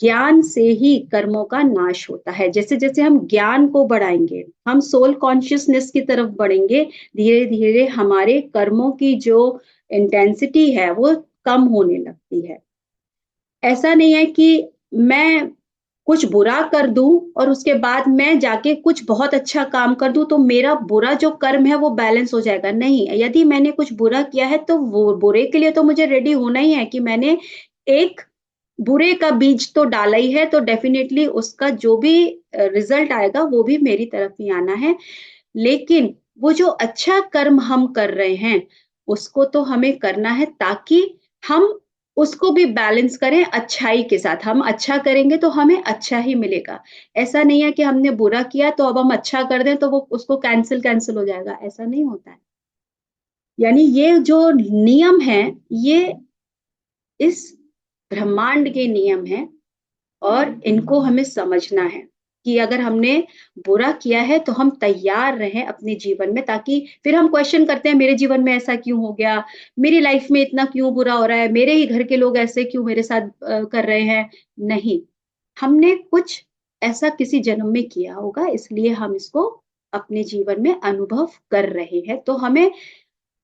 ज्ञान से ही कर्मों का नाश होता है। जैसे-जैसे हम ज्ञान को बढ़ाएँगे, हम सोल कॉन्शियसनेस की तरफ बढ़ेंगे, धीरे-धीरे हमारे कर्मों की जो इंटेंसिटी है, वो कम होने लगती है। ऐसा नहीं है कि मैं कुछ बुरा कर दूँ और उसके बाद मैं जाके कुछ बहुत अच्छा काम कर दूँ, तो मेरा बुरा जो कर्म है, वो बैलेंस हो जाएगा। नहीं, यदि मैंने कुछ बुरा किया है, तो वो बुरे के लिए तो मुझे रेडी होना ही है कि मैंने एक बुरे का बीज तो डाला ही है, तो डेफ़िनेटली उसका जो भी रिज़ल्ट आएगा, वो भी मेरी तरफ ही आना है। लेकिन वो जो अच्छा कर्म हम कर रहे हैं, उसको तो हमें करना है ताकि हम उसको भी बैलेंस करें अच्छाई के साथ। हम अच्छा करेंगे तो हमें अच्छा ही मिलेगा। ऐसा नहीं है कि हमने बुरा किया तो अब हम अच्छा कर दें तो वो उसको कैंसल हो जाएगा, ऐसा नहीं होता है। यानी ये जो नियम हैं, ये इस ब्रह्मांड के नियम हैं और इनको हमें समझना है कि अगर हमने बुरा किया है तो हम तैयार रहें अपने जीवन में, ताकि फिर हम क्वेश्चन करते हैं मेरे जीवन में ऐसा क्यों हो गया? मेरी लाइफ में इतना क्यों बुरा हो रहा है? मेरे ही घर के लोग ऐसे क्यों मेरे साथ कर रहे हैं? नहीं, हमने कुछ ऐसा किसी जन्म में किया होगा, इसलिए हम इसको अपने जीवन में अनुभव कर रहे हैं। तो हमें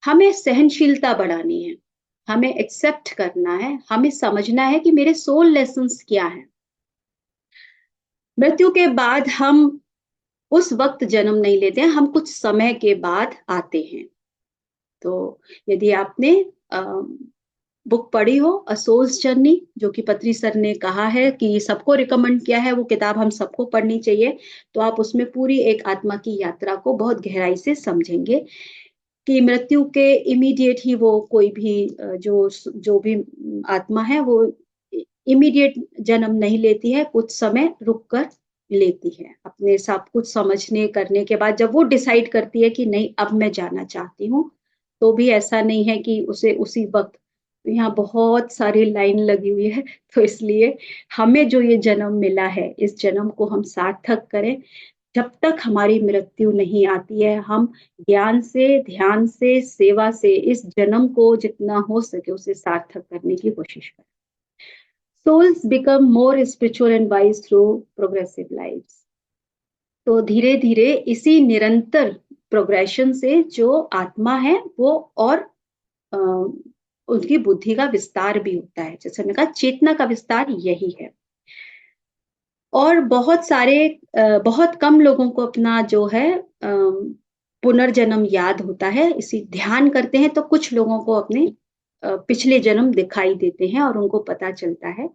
हमें सहनशीलता बढ़ानी है, हमें एक्सेप्ट करना है, हमें समझना है कि मेरे सोल लेसन्स क्या हैं। मृत्यु के बाद हम उस वक़्त जन्म नहीं लेते हैं, हम कुछ समय के बाद आते हैं। तो यदि आपने अ, बुक पढ़ी हो अ सोल्स जर्नी, जो कि पत्री सर ने कहा है कि सबको रिकमेंड किया है, वो किताब हम सबको पढ़नी चाहिए, तो आप उसमें पूरी एक आत्मा की यात्रा को बहुत गहराई से समझेंगे कि मृत्यु के इमीडिएट ही वो कोई भी जो भी आत्मा है वो इमीडिएट जन्म नहीं लेती है, कुछ समय रुक कर लेती है। अपने सब कुछ समझने करने के बाद जब वो डिसाइड करती है कि नहीं अब मैं जाना चाहती हूँ, तो भी ऐसा नहीं है कि उसे उसी वक़्त, यहाँ बहुत सारी लाइन लगी हुई है, तो इसलिए हमें जो ये जन्म मिला है, इस जन्म को हम सार्थक करें। जब तक हमारी मृत्यु नहीं आती है, हम ज्ञान से, ध्यान से, सेवा से इस जन्म को जितना हो सके उसे सार्थक करने की कोशिश करें। Souls become more spiritual and wise through progressive lives. तो धीरे-धीरे इसी निरंतर प्रोग्रेशन से जो आत्मा है वो और अ, उनकी बुद्धि का विस्तार भी होता है। जैसे मैंने कहा, चेतना का विस्तार यही है। और बहुत कम लोगों को अपना जो है पुनर्जन्म याद होता है। इसी ध्यान करते हैं तो कुछ लोगों को अपने पिछले जन्म दिखाई देते हैं और उनको पता चलता है।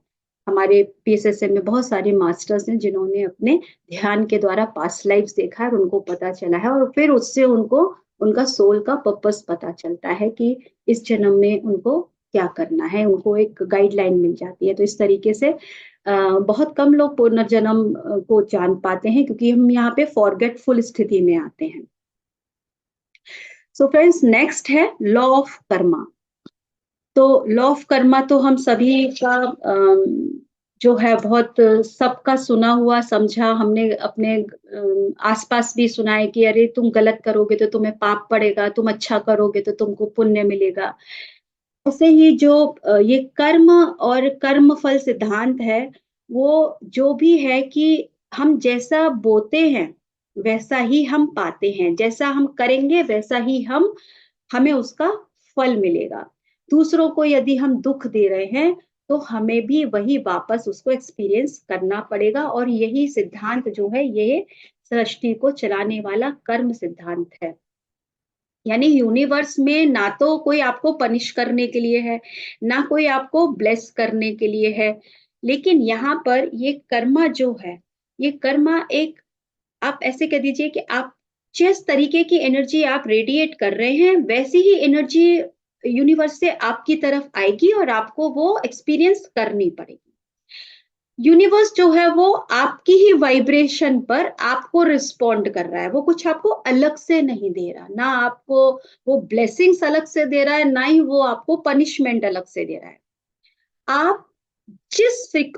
हमारे पीएसएसएम में बहुत सारे मास्टर्स हैं जिन्होंने अपने ध्यान के द्वारा पास्ट लाइफ्स देखा है और उनको पता चला है, और फिर उससे उनको उनका सोल का पर्पस पता चलता है कि इस जन्म में उनको क्या करना है, उनको एक गाइडलाइन मिल जाती है। तो इस तरीके से बहुत कम लोग पुनर्जन्म को जान पाते हैं, क्योंकि हम यहाँ पे फॉरगेटफुल स्थिति में आते हैं। सो फ्रेंड्स, नेक्स्ट है लॉ ऑफ कर्मा। तो लॉ ऑफ कर्मा तो हम सभी का जो है बहुत सबका सुना हुआ समझा, हमने अपने आसपास भी सुना है कि अरे तुम गलत करोगे तो तुम्हें पाप पड़ेगा, तुम अच्छा करोगे तो तुमको पुण्य मिलेगा। ऐसे ही जो ये कर्म और कर्म फल सिद्धांत है, वो जो भी है कि हम जैसा बोते हैं वैसा ही हम पाते हैं, जैसा हम करेंगे वैसा ही हमें उसका फल मिलेगा। दूसरों को यदि हम दुख दे रहे हैं तो हमें भी वही वापस उसको एक्सपीरियंस करना पड़ेगा, और यही सिद्धांत जो है ये सृष्टि को चलाने वाला कर्म सिद्धांत है। यानी यूनिवर्स में ना तो कोई आपको पनिश करने के लिए है, ना कोई आपको ब्लेस करने के लिए है, लेकिन यहाँ पर ये कर्मा जो है, ये कर्मा एक, आप ऐसे कह दीजिए कि आप जिस तरीके की एनर्जी आप रेडिएट कर रहे हैं वैसी ही एनर्जी यूनिवर्स से आपकी तरफ आएगी और आपको वो एक्सपीरियंस करनी पड़ेगी। यूनिवर्स जो है वो आपकी ही वाइब्रेशन पर आपको रिस्पॉन्ड कर रहा है, वो कुछ आपको अलग से नहीं दे रहा, ना आपको वो ब्लेसिंग्स अलग से दे रहा है, ना ही वो आपको पनिशमेंट अलग से दे रहा है। आप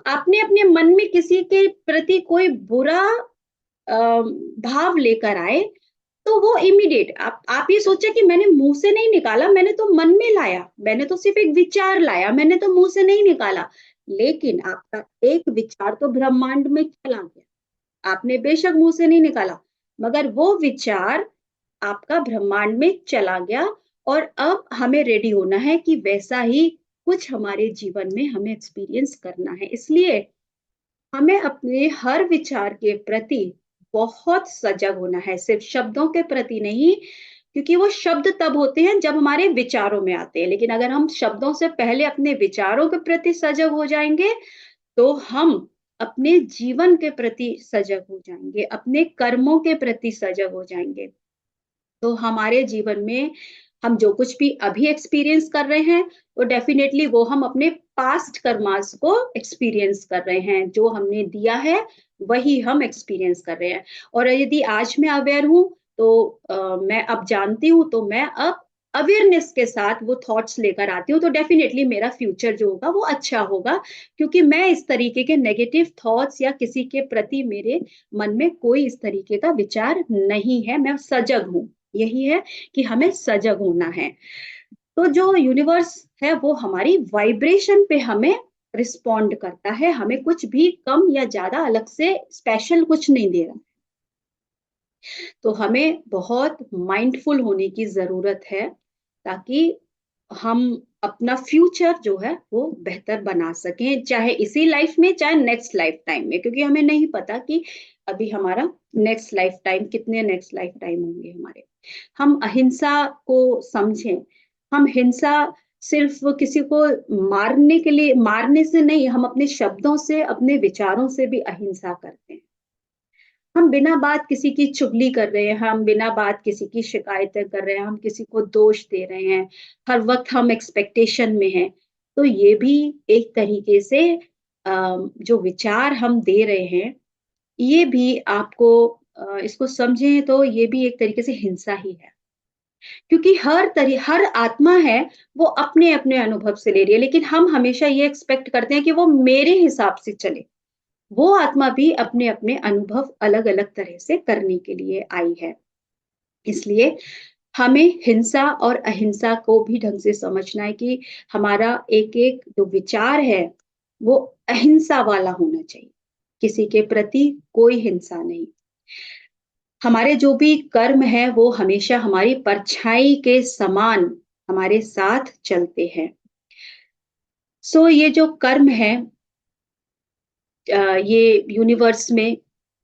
आपने अपने मन में किसी के प्रति कोई बुरा भाव लेकर आए, तो वो इमीडिएट आप ये सोचे कि मैंने मुंह से नहीं निकाला, मैंने तो मन में लाया, मैंने तो सिर्फ एक विचार लाया, मैंने तो मुंह से नहीं निकाला, लेकिन आपका एक विचार तो ब्रह्मांड में चला गया। आपने बेशक मुंह से नहीं निकाला, मगर वो विचार आपका ब्रह्मांड में चला गया, और अब हमें रेडी होना है कि वैसा ही कुछ हमारे जीवन में हमें एक्सपीरियंस करना है। इसलिए हमें अपने हर विचार के प्रति बहुत सजग होना है, सिर्फ शब्दों के प्रति नहीं, क्योंकि वो शब्द तब होते हैं जब हमारे विचारों में आते हैं, लेकिन अगर हम शब्दों से पहले अपने विचारों के प्रति सजग हो जाएंगे तो हम अपने जीवन के प्रति सजग हो जाएंगे, अपने कर्मों के प्रति सजग हो जाएंगे। तो हमारे जीवन में हम जो कुछ भी अभी एक्सपीरियंस कर रहे हैं, तो डेफिनेटली वो हम अपने पास्ट कर्मास को एक्सपीरियंस कर रहे हैं, जो हमने दिया है वही हम एक्सपीरियंस कर रहे हैं। और यदि आज मैं अवेयर हूँ तो मैं अब जानती हूँ, तो मैं अब अवेयरनेस के साथ वो थॉट्स लेकर आती हूँ, तो डेफिनेटली मेरा फ्यूचर जो होगा वो अच्छा होगा, क्योंकि मैं इस तरीके के नेगेटिव थॉट्स या किसी के प्रति मेरे मन में कोई इस तरीके का विचार नहीं है, मैं सजग हूँ। यही है कि हमें सजग होना है। तो जो यूनिवर्स है वो हमारी वाइब्रेशन पे हमें रिस्पॉन्ड करता है, हमें कुछ भी कम या ज्यादा अलग से स्पेशल कुछ नहीं दे रहा। तो हमें बहुत माइंडफुल होने की जरूरत है, ताकि हम अपना फ्यूचर जो है वो बेहतर बना सकें, चाहे इसी लाइफ में चाहे नेक्स्ट लाइफ टाइम में, क्योंकि हमें नहीं पता कि अभी हमारा नेक्स्ट लाइफ टाइम कितने नेक्स्ट लाइफ टाइम होंगे हमारे। हम अहिंसा को समझें। हम हिंसा सिर्फ किसी को मारने के लिए, मारने से नहीं, हम अपने शब्दों से अपने विचारों से भी अहिंसा करते हैं। हम बिना बात किसी की चुगली कर रहे हैं, हम बिना बात किसी की शिकायतें कर रहे हैं, हम किसी को दोष दे रहे हैं, हर वक्त हम एक्सपेक्टेशन में हैं, तो ये भी एक तरीके से जो विचार हम दे रहे हैं, ये भी आपको इसको समझें तो ये भी एक तरीके से हिंसा ही है। क्योंकि हर आत्मा है वो अपने अपने अनुभव से ले रही है, लेकिन हम हमेशा ये एक्सपेक्ट करते हैं कि वो मेरे हिसाब से चले। वो आत्मा भी अपने अपने अनुभव अलग अलग तरह से करने के लिए आई है। इसलिए हमें हिंसा और अहिंसा को भी ढंग से समझना है कि हमारा एक एक जो विचार है वो अहिंसा वाला होना चाहिए, किसी के प्रति कोई हिंसा नहीं। हमारे जो भी कर्म है वो हमेशा हमारी परछाई के समान हमारे साथ चलते हैं। ये जो कर्म है, ये यूनिवर्स में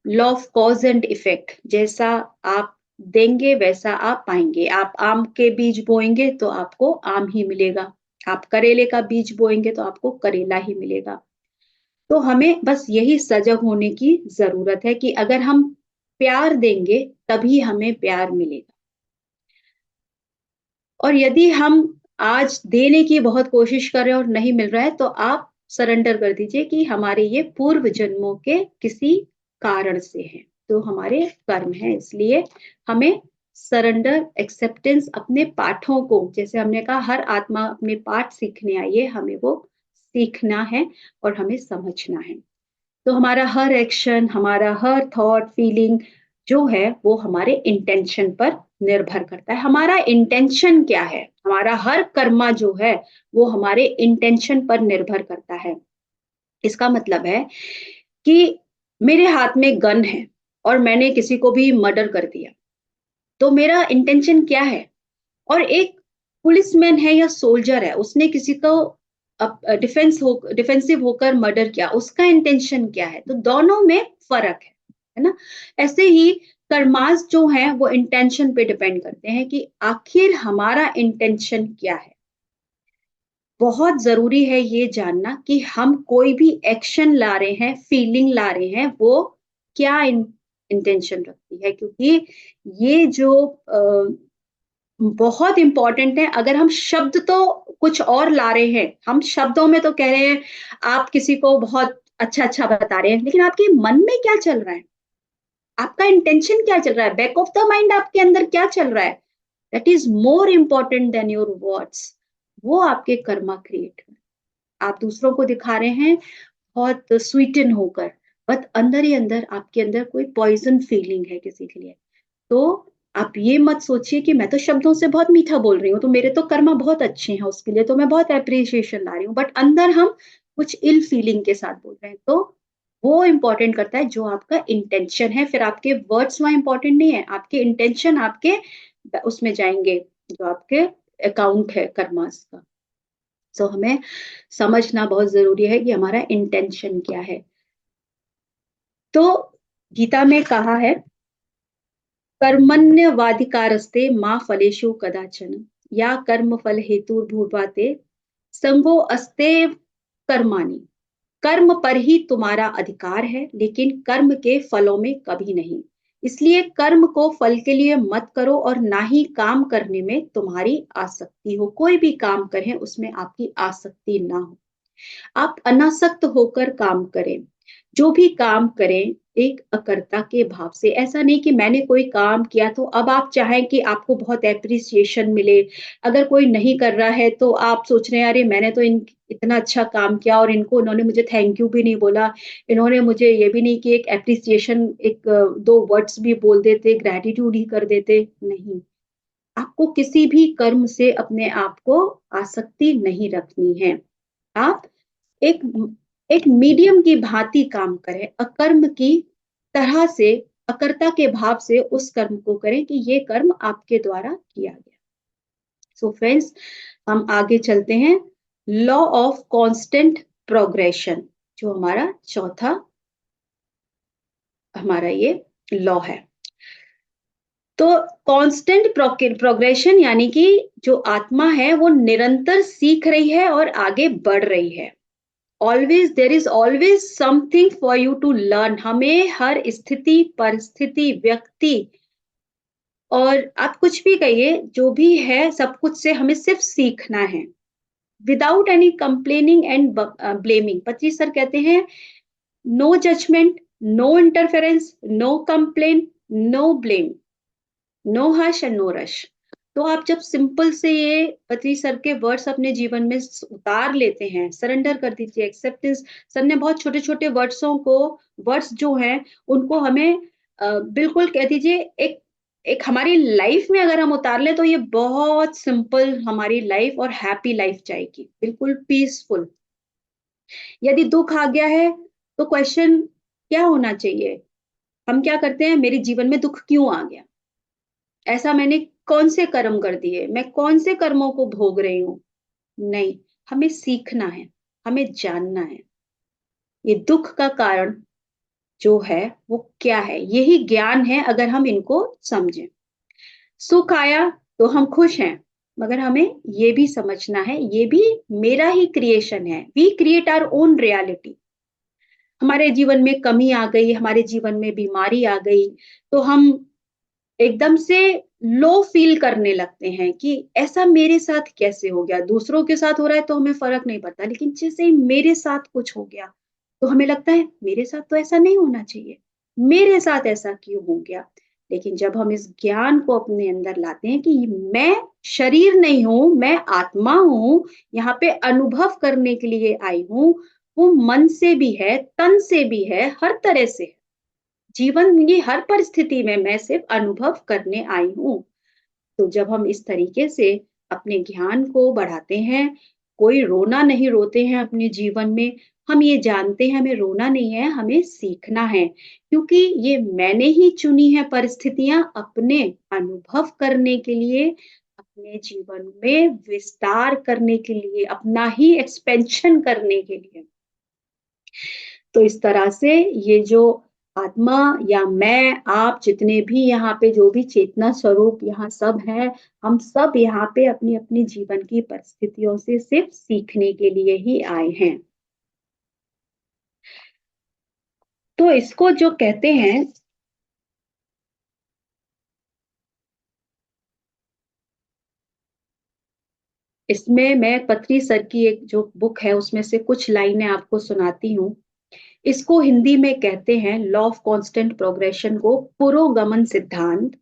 law of cause and effect, जैसा आप देंगे वैसा आप पाएंगे। आप आम के बीज बोएंगे तो आपको आम ही मिलेगा, आप करेले का बीज बोएंगे तो आपको करेला ही मिलेगा। तो हमें बस यही सजग होने की जरूरत है कि अगर हम प्यार देंगे तभी हमें प्यार मिलेगा। और यदि हम आज देने की बहुत कोशिश कर रहे हैं और नहीं मिल रहा है, तो आप सरेंडर कर दीजिए कि हमारे ये पूर्व जन्मों के किसी कारण से है, तो हमारे कर्म है। इसलिए हमें सरेंडर, एक्सेप्टेंस, अपने पाठों को, जैसे हमने कहा हर आत्मा अपने पाठ सीखने आई है, हमें वो सीखना है और हमें समझना है। तो हमारा हर एक्शन, हमारा हर थॉट, फीलिंग जो है वो हमारे इंटेंशन पर निर्भर करता है। हमारा इंटेंशन क्या है, हमारा हर कर्मा जो है वो हमारे इंटेंशन पर निर्भर करता है। इसका मतलब है कि मेरे हाथ में गन है और मैंने किसी को भी मर्डर कर दिया, तो मेरा इंटेंशन क्या है? और एक पुलिसमैन है या सोल्जर है, उसने किसी को डिफेंसिव होकर मर्डर किया, उसका इंटेंशन क्या है? तो दोनों में फर्क है ना? ऐसे ही कर्मास जो है वो इंटेंशन पे डिपेंड करते हैं कि आखिर हमारा इंटेंशन क्या है। बहुत जरूरी है ये जानना कि हम कोई भी एक्शन ला रहे हैं, फीलिंग ला रहे हैं, वो क्या इंटेंशन रखती है, क्योंकि ये जो बहुत इंपॉर्टेंट है। अगर हम शब्द तो कुछ और ला रहे हैं, हम शब्दों में तो कह रहे हैं, आप किसी को बहुत अच्छा अच्छा बता रहे हैं, लेकिन आपके मन में क्या चल रहा है, आपका इंटेंशन क्या चल रहा है, बैक ऑफ द माइंड आपके अंदर क्या चल रहा है, that is more important than your words. वो आपके कर्मा क्रिएट, आप दूसरों को दिखा रहे हैं बहुत स्वीटन होकर, बट अंदर ही अंदर आपके अंदर कोई पॉइजन फीलिंग है किसी के लिए। तो आप ये मत सोचिए कि मैं तो शब्दों से बहुत मीठा बोल रही हूँ तो मेरे तो कर्मा बहुत अच्छे हैं, उसके लिए तो मैं बहुत एप्रिसिएशन ला रही हूँ, बट अंदर हम कुछ इल फीलिंग के साथ बोल रहे हैं। तो वो इंपॉर्टेंट करता है जो आपका इंटेंशन है। फिर आपके वर्ड्स वहां इंपॉर्टेंट नहीं है, आपके इंटेंशन आपके उसमें जाएंगे, जो आपके अकाउंट है कर्मास का। सो हमें समझना बहुत जरूरी है कि हमारा इंटेंशन क्या है। तो गीता में कहा है, कर्मण्यवाधिकारस्ते माँ फलेषु कदाचन, या कर्म फल हेतु भूर्वाते संगो अस्तेव कर्माणि। कर्म पर ही तुम्हारा अधिकार है, लेकिन कर्म के फलों में कभी नहीं। इसलिए कर्म को फल के लिए मत करो और ना ही काम करने में तुम्हारी आसक्ति हो। कोई भी काम करें उसमें आपकी आसक्ति ना हो, आप अनासक्त होकर काम करें। जो भी काम करें एक अकर्ता के भाव से। ऐसा नहीं कि मैंने कोई काम किया तो अब आप चाहें कि आपको बहुत एप्रिसिएशन मिले। अगर कोई नहीं कर रहा है तो आप सोच रहे हैं, अरे मैंने तो इन इतना अच्छा काम किया और इनको, इन्होंने मुझे थैंक यू भी नहीं बोला, इन्होंने मुझे ये भी नहीं कि एक एप्रिसिएशन, एक दो वर्ड्स भी बोल देते, ग्रेटिट्यूड ही कर देते। नहीं, आपको किसी भी कर्म से अपने आप को आसक्ति नहीं रखनी है। आप एक एक मीडियम की भांति काम करें, अकर्म की तरह से, अकर्ता के भाव से उस कर्म को करें कि ये कर्म आपके द्वारा किया गया। सो फ्रेंड्स, हम आगे चलते हैं। लॉ ऑफ कांस्टेंट प्रोग्रेशन, जो हमारा चौथा हमारा ये लॉ है। तो कांस्टेंट प्रोग्रेशन यानी कि जो आत्मा है वो निरंतर सीख रही है और आगे बढ़ रही है। Always there is always something for you to learn. हमें हर स्थिति, परिस्थिति, व्यक्ति, और आप कुछ भी कहिए, जो भी है सब कुछ से हमें सिर्फ सीखना है, without any complaining and blaming. Patri sir कहते हैं, no judgement, no interference, no complain, no blame, no harsh and no rush. तो आप जब सिंपल से ये पत्री सर के वर्ड्स अपने जीवन में उतार लेते हैं, सरेंडर कर दीजिए, एक्सेप्टेंस। सर ने बहुत छोटे छोटे वर्ड्सों को, वर्ड्स जो हैं उनको हमें बिल्कुल कह दीजिए, एक एक हमारी लाइफ में अगर हम उतार लें तो ये बहुत सिंपल हमारी लाइफ और हैप्पी लाइफ जाएगी, बिल्कुल पीसफुल। यदि दुख आ गया है तो क्वेश्चन क्या होना चाहिए? हम क्या करते हैं, मेरे जीवन में दुख क्यों आ गया, ऐसा मैंने कौन से कर्म कर दिए, मैं कौन से कर्मों को भोग रही हूँ? नहीं, हमें सीखना है। हमें जानना है ये दुख का कारण जो है वो क्या है। यही ज्ञान है अगर हम इनको समझें। सुख आया तो हम खुश हैं, मगर हमें ये भी समझना है ये भी मेरा ही क्रिएशन है। We create our own reality. हमारे जीवन में कमी आ गई, हमारे जीवन में बीमारी आ गई, तो हम एकदम से लो फील करने लगते हैं कि ऐसा मेरे साथ कैसे हो गया? दूसरों के साथ हो रहा है तो हमें फ़र्क नहीं पड़ता, लेकिन जैसे ही मेरे साथ कुछ हो गया, तो हमें लगता है मेरे साथ तो ऐसा नहीं होना चाहिए, मेरे साथ ऐसा क्यों हो गया? लेकिन जब हम इस ज्ञान को अपने अंदर लाते हैं कि मैं शरीर नहीं हूँ, मैं आत्मा हूँ, यहाँ पे अनुभव करने के लिए आई हूँ, वो मन से भी है, तन से भी है, हर तरह से है। जीवन की हर परिस्थिति में मैं सिर्फ अनुभव करने आई हूँ। तो जब हम इस तरीके से अपने ज्ञान को बढ़ाते हैं, कोई रोना नहीं रोते हैं अपने जीवन में, हम ये जानते हैं हमें रोना नहीं है, हमें सीखना है। क्योंकि ये मैंने ही चुनी है परिस्थितियाँ अपने अनुभव करने के लिए, अपने जीवन में विस्तार करने के लिए, अपना ही एक्सपेंशन करने के लिए। तो इस तरह से ये जो आत्मा या मैं, आप जितने भी यहाँ पे जो भी चेतना स्वरूप यहाँ सब हैं, हम सब यहाँ पे अपनी-अपनी जीवन की परिस्थितियों से सिर्फ सीखने के लिए ही आए हैं। तो इसको जो कहते हैं इसमें मैं पत्री सर की एक जो बुक है उसमें से कुछ लाइनें आपको सुनाती हूँ। इसको हिंदी में कहते हैं लॉ ऑफ कांस्टेंट प्रोग्रेशन को पुरोगमन सिद्धांत।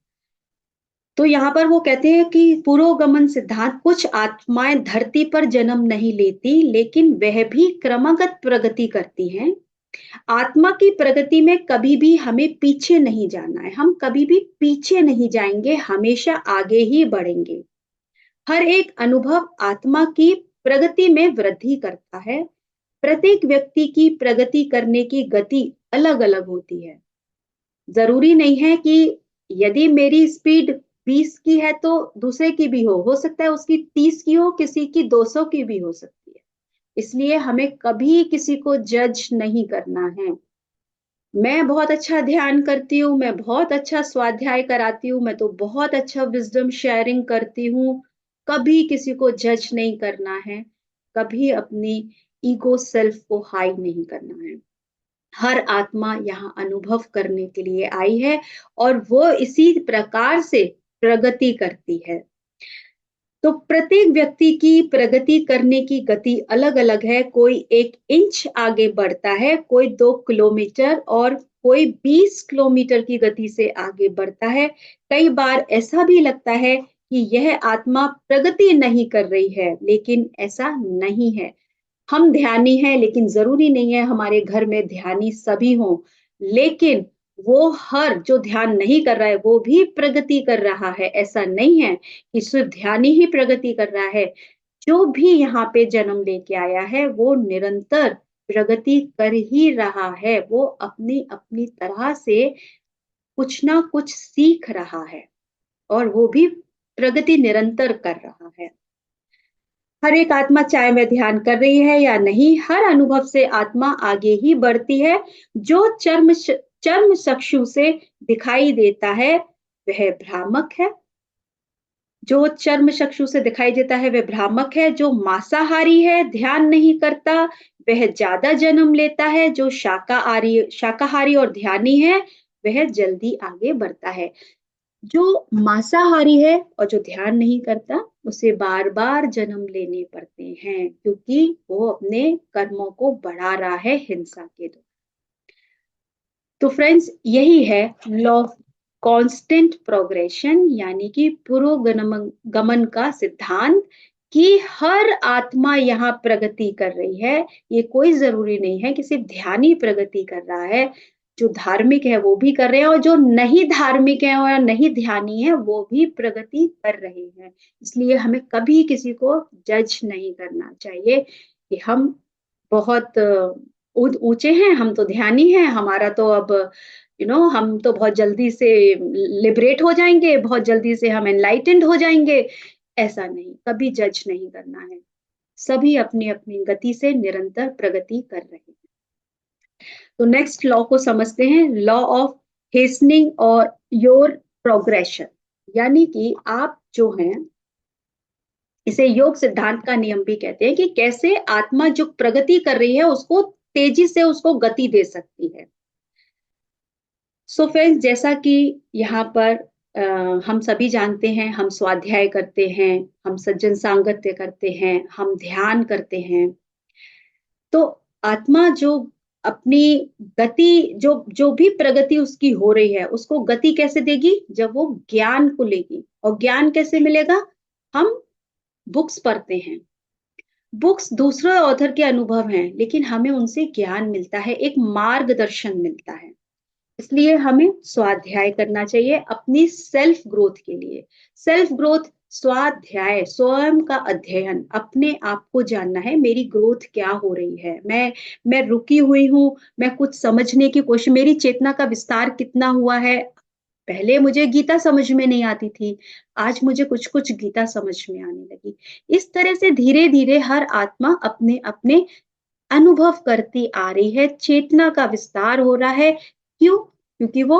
तो यहाँ पर वो कहते हैं कि पुरोगमन सिद्धांत कुछ आत्माएँ धरती पर जन्म नहीं लेती, लेकिन वह भी क्रमागत प्रगति करती हैं। आत्मा की प्रगति में कभी भी हमें पीछे नहीं जाना है, हम कभी भी पीछे नहीं जाएँगे, हमेशा आगे ही बढ़ेंगे। हर एक अनुभव आत्मा की प्रगति में वृद्धि करता है। प्रत्येक व्यक्ति की प्रगति करने की गति अलग-अलग होती है। ज़रूरी नहीं है कि यदि मेरी स्पीड 20 की है तो दूसरे की भी हो सकता है उसकी 30 की हो, किसी की 200 की भी हो सकती है। इसलिए हमें कभी किसी को जज नहीं करना है। मैं बहुत अच्छा ध्यान करती हूँ, मैं बहुत अच्छा स्वाध्याय कराती हूँ, मैं तो बहुत अच्छा विज़डम शेयरिंग करती हूँ। कभी किसी को जज नहीं करना है, कभी अपनी ईगो सेल्फ को हाई नहीं करना है। हर आत्मा यहाँ अनुभव करने के लिए आई है और वो इसी प्रकार से प्रगति करती है। तो प्रत्येक व्यक्ति की प्रगति करने की गति अलग-अलग है। कोई 1 इंच आगे बढ़ता है, कोई 2 किलोमीटर और कोई 20 किलोमीटर की गति से आगे बढ़ता है। कई बार ऐसा भी लगता है कि यह आत्मा प्रगति नहीं कर रही है, लेकिन ऐसा नहीं है। हम ध्यानी हैं, लेकिन ज़रूरी नहीं है हमारे घर में ध्यानी सभी हों। लेकिन वो हर जो ध्यान नहीं कर रहा है, वो भी प्रगति कर रहा है। ऐसा नहीं है कि सिर्फ़ ध्यानी ही प्रगति कर रहा है। जो भी यहाँ पे जन्म लेके आया है, वो निरंतर प्रगति कर ही रहा है। वो अपनी-अपनी तरह से कुछ ना कुछ सीख रहा है और वो भी प्रगति निरंतर कर रहा है। हर एक आत्मा चाहे वह ध्यान कर रही है या नहीं, हर अनुभव से आत्मा आगे ही बढ़ती है। जो चर्म चक्षु से दिखाई देता है, वह भ्रामक है। जो चर्म चक्षु से दिखाई देता है, वह भ्रामक है। जो मांसाहारी है, ध्यान नहीं करता, वह ज़्यादा जन्म लेता है। जो शाकाहारी और ध्यानी है, वह जल्दी आगे बढ़ता है। जो मांसाहारी है और जो ध्यान नहीं करता, उसे बार-बार जन्म लेने पड़ते हैं, क्योंकि वो अपने कर्मों को बढ़ा रहा है हिंसा के द्वारा। तो फ्रेंड्स यही है लॉ ऑफ कांस्टेंट प्रोग्रेशन यानी कि पुरोगमन गमन का सिद्धांत कि हर आत्मा यहाँ प्रगति कर रही है। ये कोई ज़रूरी नहीं है कि सिर्फ़ ध्यानी प्रगति कर रहा है। जो धार्मिक है वो भी कर रहे हैं और जो नहीं धार्मिक है और नहीं ध्यानी है वो भी प्रगति कर रहे हैं। इसलिए हमें कभी किसी को जज नहीं करना चाहिए कि हम बहुत ऊँचे हैं, हम तो ध्यानी हैं, हमारा तो अब हम तो बहुत जल्दी से लिबरेट हो जाएँगे, बहुत जल्दी से हम एनलाइटेंड हो जाएँगे। ऐसा नहीं, कभी जज नहीं करना है। सभी अपनी अपनी गति से निरंतर प्रगति कर रहे हैं। तो नेक्स्ट लॉ को समझते हैं, लॉ ऑफ हेस्टनिंग और योर प्रोग्रेशन। यानी कि आप जो हैं, इसे योग सिद्धांत का नियम भी कहते हैं कि कैसे आत्मा जो प्रगति कर रही है उसको तेजी से उसको गति दे सकती है। सो फ्रेंड्स, जैसा कि यहाँ पर हम सभी जानते हैं, हम स्वाध्याय करते हैं, हम सज्जन सांगत्य करते हैं, हम ध्यान करते हैं, तो आत्मा जो अपनी गति, जो जो भी प्रगति उसकी हो रही है, उसको गति कैसे देगी? जब वो ज्ञान को लेगी। और ज्ञान कैसे मिलेगा? हम बुक्स पढ़ते हैं। बुक्स दूसरे ऑथर के अनुभव हैं, लेकिन हमें उनसे ज्ञान मिलता है, एक मार्गदर्शन मिलता है। इसलिए हमें स्वाध्याय करना चाहिए अपनी सेल्फ ग्रोथ के लिए। सेल्फ ग्रोथ, स्वाध्याय, स्वयं का अध्ययन, अपने आप को जानना है, मेरी ग्रोथ क्या हो रही है, मैं रुकी हुई हूँ, मैं कुछ समझने की कोशिश, मेरी चेतना का विस्तार कितना हुआ है। पहले मुझे गीता समझ में नहीं आती थी, आज मुझे कुछ-कुछ गीता समझ में आने लगी। इस तरह से धीरे-धीरे हर आत्मा अपने-अपने अनुभव करती आ रही है, चेतना का विस्तार हो रहा है। क्यों? क्योंकि वो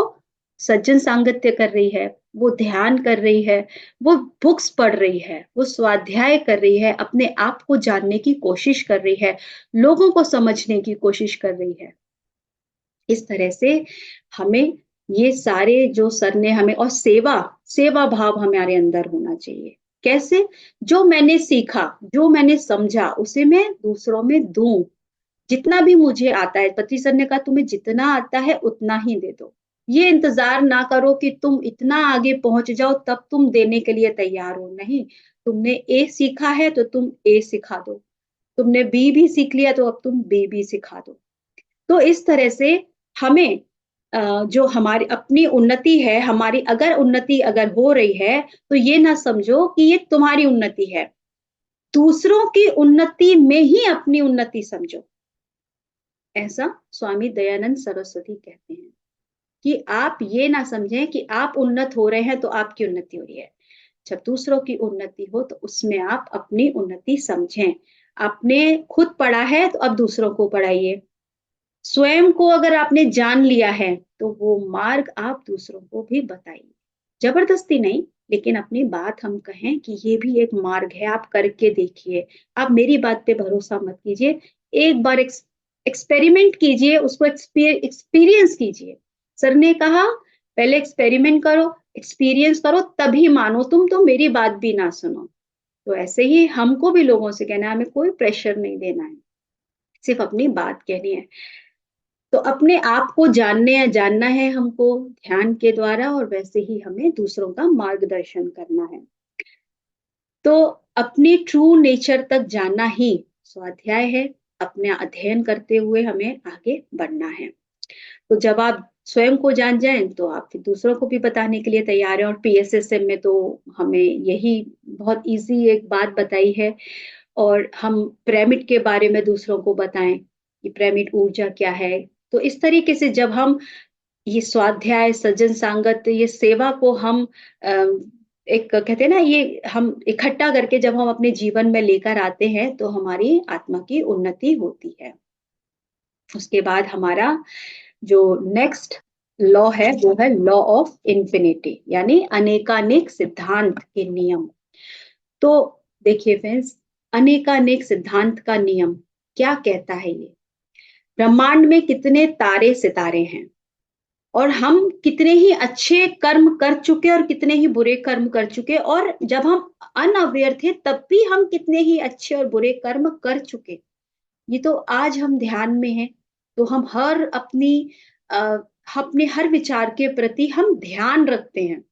सज्जन सांगत्य कर रही है, वो ध्यान कर रही है, वो बुक्स पढ़ रही है, वो स्वाध्याय कर रही है, अपने आप को जानने की कोशिश कर रही है, लोगों को समझने की कोशिश कर रही है। इस तरह से हमें ये सारे जो सर ने हमें, और सेवा, सेवा भाव हमारे अंदर होना चाहिए। कैसे? जो मैंने सीखा, जो मैंने समझा, उसे मैं दूसरों में दूँ। जितना भी मुझे आता है, पति सर ने कहा तुम्हें जितना आता है उतना ही दे दो। ये इंतज़ार ना करो कि तुम इतना आगे पहुँच जाओ तब तुम देने के लिए तैयार हो, नहीं। तुमने ए सीखा है तो तुम ए सिखा दो। तुमने बी भी सीख लिया तो अब तुम बी भी सिखा दो। तो इस तरह से हमें जो हमारी अपनी उन्नति है, हमारी अगर उन्नति अगर हो रही है, तो ये ना समझो कि ये तुम्हारी उन्नति है। दूसरों की उन्नति में ही अपनी उन्नति समझो। ऐसा स्वामी दयानंद सरस्वती कहते हैं कि आप ये ना समझें कि आप उन्नत हो रहे हैं तो आपकी उन्नति हो रही है। जब दूसरों की उन्नति हो तो उसमें आप अपनी उन्नति समझें। आपने खुद पढ़ा है तो अब दूसरों को पढ़ाइए। स्वयं को अगर आपने जान लिया है तो वो मार्ग आप दूसरों को भी बताइए। जबरदस्ती नहीं, लेकिन अपनी बात हम कहें कि ये भी एक मार्ग है, आप करके देखिए। आप मेरी बात पे भरोसा मत कीजिए, एक बार एक्सपेरिमेंट कीजिए, उसको एक्सपीरियंस कीजिए। सर ने कहा पहले एक्सपेरिमेंट करो, एक्सपीरियंस करो, तभी मानो। तुम तो मेरी बात भी ना सुनो। तो ऐसे ही हमको भी लोगों से कहना है, हमें कोई प्रेशर नहीं देना है, सिर्फ अपनी बात कहनी है। तो अपने आप को जानना है हमको ध्यान के द्वारा, और वैसे ही हमें दूसरों का मार्गदर्शन करना है। तो अपनी ट्रू नेचर तक जाना ही स्वाध्याय है। अपना अध्ययन करते हुए हमें आगे बढ़ना है। तो जब आप स्वयं को जान जाएँ, तो आप फिर दूसरों को भी बताने के लिए तैयार हैं। और पीएसएसएम में तो हमें यही बहुत ईज़ी एक बात बताई है, और हम पिरामिड के बारे में दूसरों को बताएँ कि पिरामिड ऊर्जा क्या है। तो इस तरीके से जब हम ये स्वाध्याय, सज्जन सांगत, ये सेवा को हम अ, एक कहते हैं ना, ये हम इकट्ठा करके जब हम अपने जीवन में लेकर आते हैं, तो हमारी आत्मा की उन्नति होती है। उसके बाद हमारा जो नेक्स्ट लॉ है, वो है लॉ ऑफ इन्फिनिटी, यानी अनेकानेक सिद्धांत के नियम। तो देखिए फ्रेंड्स, अनेकानेक सिद्धांत का नियम क्या कहता है ये? ब्रह्मांड में कितने तारे सितारे हैं, और हम कितने ही अच्छे कर्म कर चुके और कितने ही बुरे कर्म कर चुके, और जब हम अनअवेयर थे तब भी हम कितने ही अच्छे और बुरे कर्म कर चुके। ये तो आज हम ध्यान में हैं, तो हम अ, अपने हर विचार के प्रति हम ध्यान रखते हैं।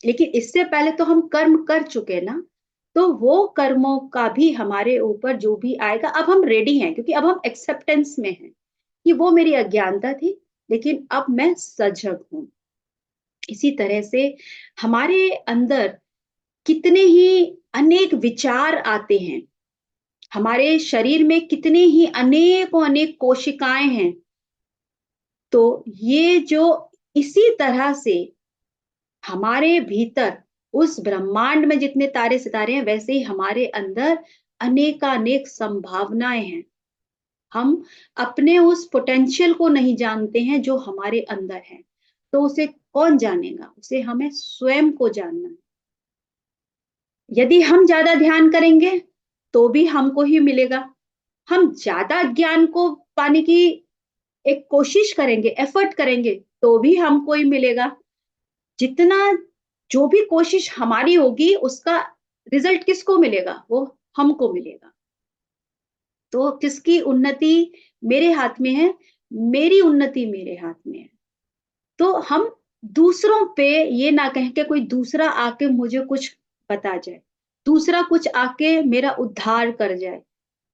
लेकिन इससे पहले तो हम कर्म कर चुके ना, तो वो कर्मों का भी हमारे ऊपर जो भी आएगा, अब हम रेडी हैं, क्योंकि अब हम एक्सेप्टेंस में हैं कि वो मेरी अज्ञानता थी, लेकिन अब मैं सजग हूँ। इसी तरह से हमारे अंदर कितने ही अनेक विचार आते हैं, हमारे शरीर में कितने ही अनेकों अनेक कोशिकाएं हैं। तो ये जो इसी तरह से हमारे भीतर उस ब्रह्मांड में जितने तारे सितारे हैं, वैसे ही हमारे अंदर अनेकानेक संभावनाएं हैं। हम अपने उस पोटेंशियल को नहीं जानते हैं जो हमारे अंदर है, तो उसे कौन जानेगा? उसे हमें स्वयं को जानना है। यदि हम ज्यादा ध्यान करेंगे तो भी हमको ही मिलेगा। हम ज्यादा ज्ञान को पाने की एक कोशिश करेंगे, एफर्ट करेंगे, तो भी हमको ही मिलेगा। जितना जो भी कोशिश हमारी होगी उसका रिजल्ट किसको मिलेगा? वो हमको मिलेगा। तो किसकी उन्नति मेरे हाथ में है? मेरी उन्नति मेरे हाथ में है। तो हम दूसरों पे ये ना कहें कि कोई दूसरा आके मुझे कुछ बता जाए, दूसरा कुछ आके मेरा उद्धार कर जाए।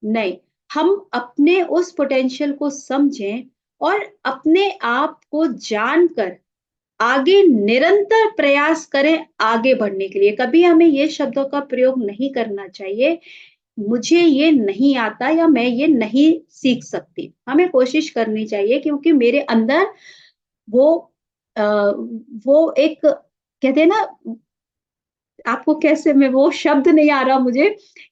नहीं, हम अपने उस पोटेंशियल को समझें और अपने आप को जानकर आगे निरंतर प्रयास करें आगे बढ़ने के लिए। कभी हमें ये शब्दों का प्रयोग नहीं करना चाहिए, मुझे ये नहीं आता या मैं ये नहीं सीख सकती। हमें कोशिश करनी चाहिए क्योंकि मेरे अंदर वो अ, वो एक कहते हैं ना, आपको कैसे मैं वो शब्द नहीं आ रहा मुझे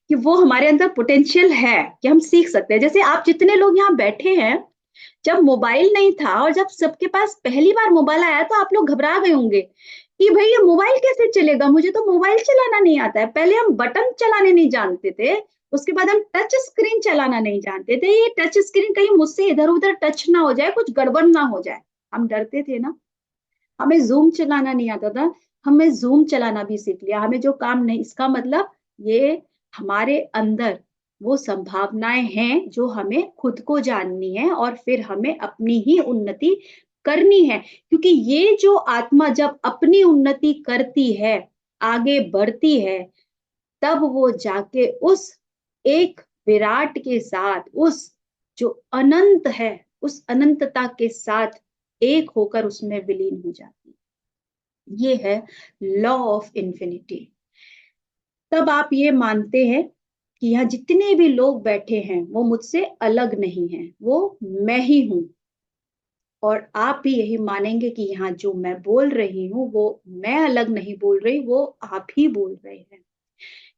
कि वो हमारे अंदर पोटेंशियल है कि हम सीख सकते हैं। जैसे आप जितने लोग यहाँ बैठे हैं, जब मोबाइल नहीं था और जब सबके पास पहली बार मोबाइल आया तो आप लोग घबरा गए होंगे कि भाई ये मोबाइल कैसे चलेगा, मुझे तो मोबाइल चलाना नहीं आता है। पहले हम बटन चलाने नहीं जानते थे, उसके बाद हम टच स्क्रीन चलाना नहीं जानते थे। ये टच स्क्रीन कहीं मुझसे इधर उधर टच ना हो जाए, कुछ गड़बड़ ना हो जाए, हम डरते थे ना। हमें ज़ूम चलाना नहीं आता था, हमें ज़ूम चलाना भी सीख लिया। हमें जो काम नहीं, इसका मतलब ये हमारे अंदर वो संभावनाएँ हैं जो हमें खुद को जाननी है और फिर हमें अपनी ही उन्नति करनी है। क्योंकि ये जो आत्मा जब अपनी उन्नति करती है, आगे बढ़ती है, तब वो जाके उस एक विराट के साथ, उस जो अनंत है, उस अनंतता के साथ एक होकर उसमें विलीन हो जाती है। ये है लॉ ऑफ इन्फिनिटी। तब आप ये मानते हैं कि यहाँ जितने भी लोग बैठे हैं वो मुझसे अलग नहीं हैं, वो मैं ही हूँ। और आप भी यही मानेंगे कि यहाँ जो मैं बोल रही हूँ वो मैं अलग नहीं बोल रही, वो आप ही बोल रहे हैं।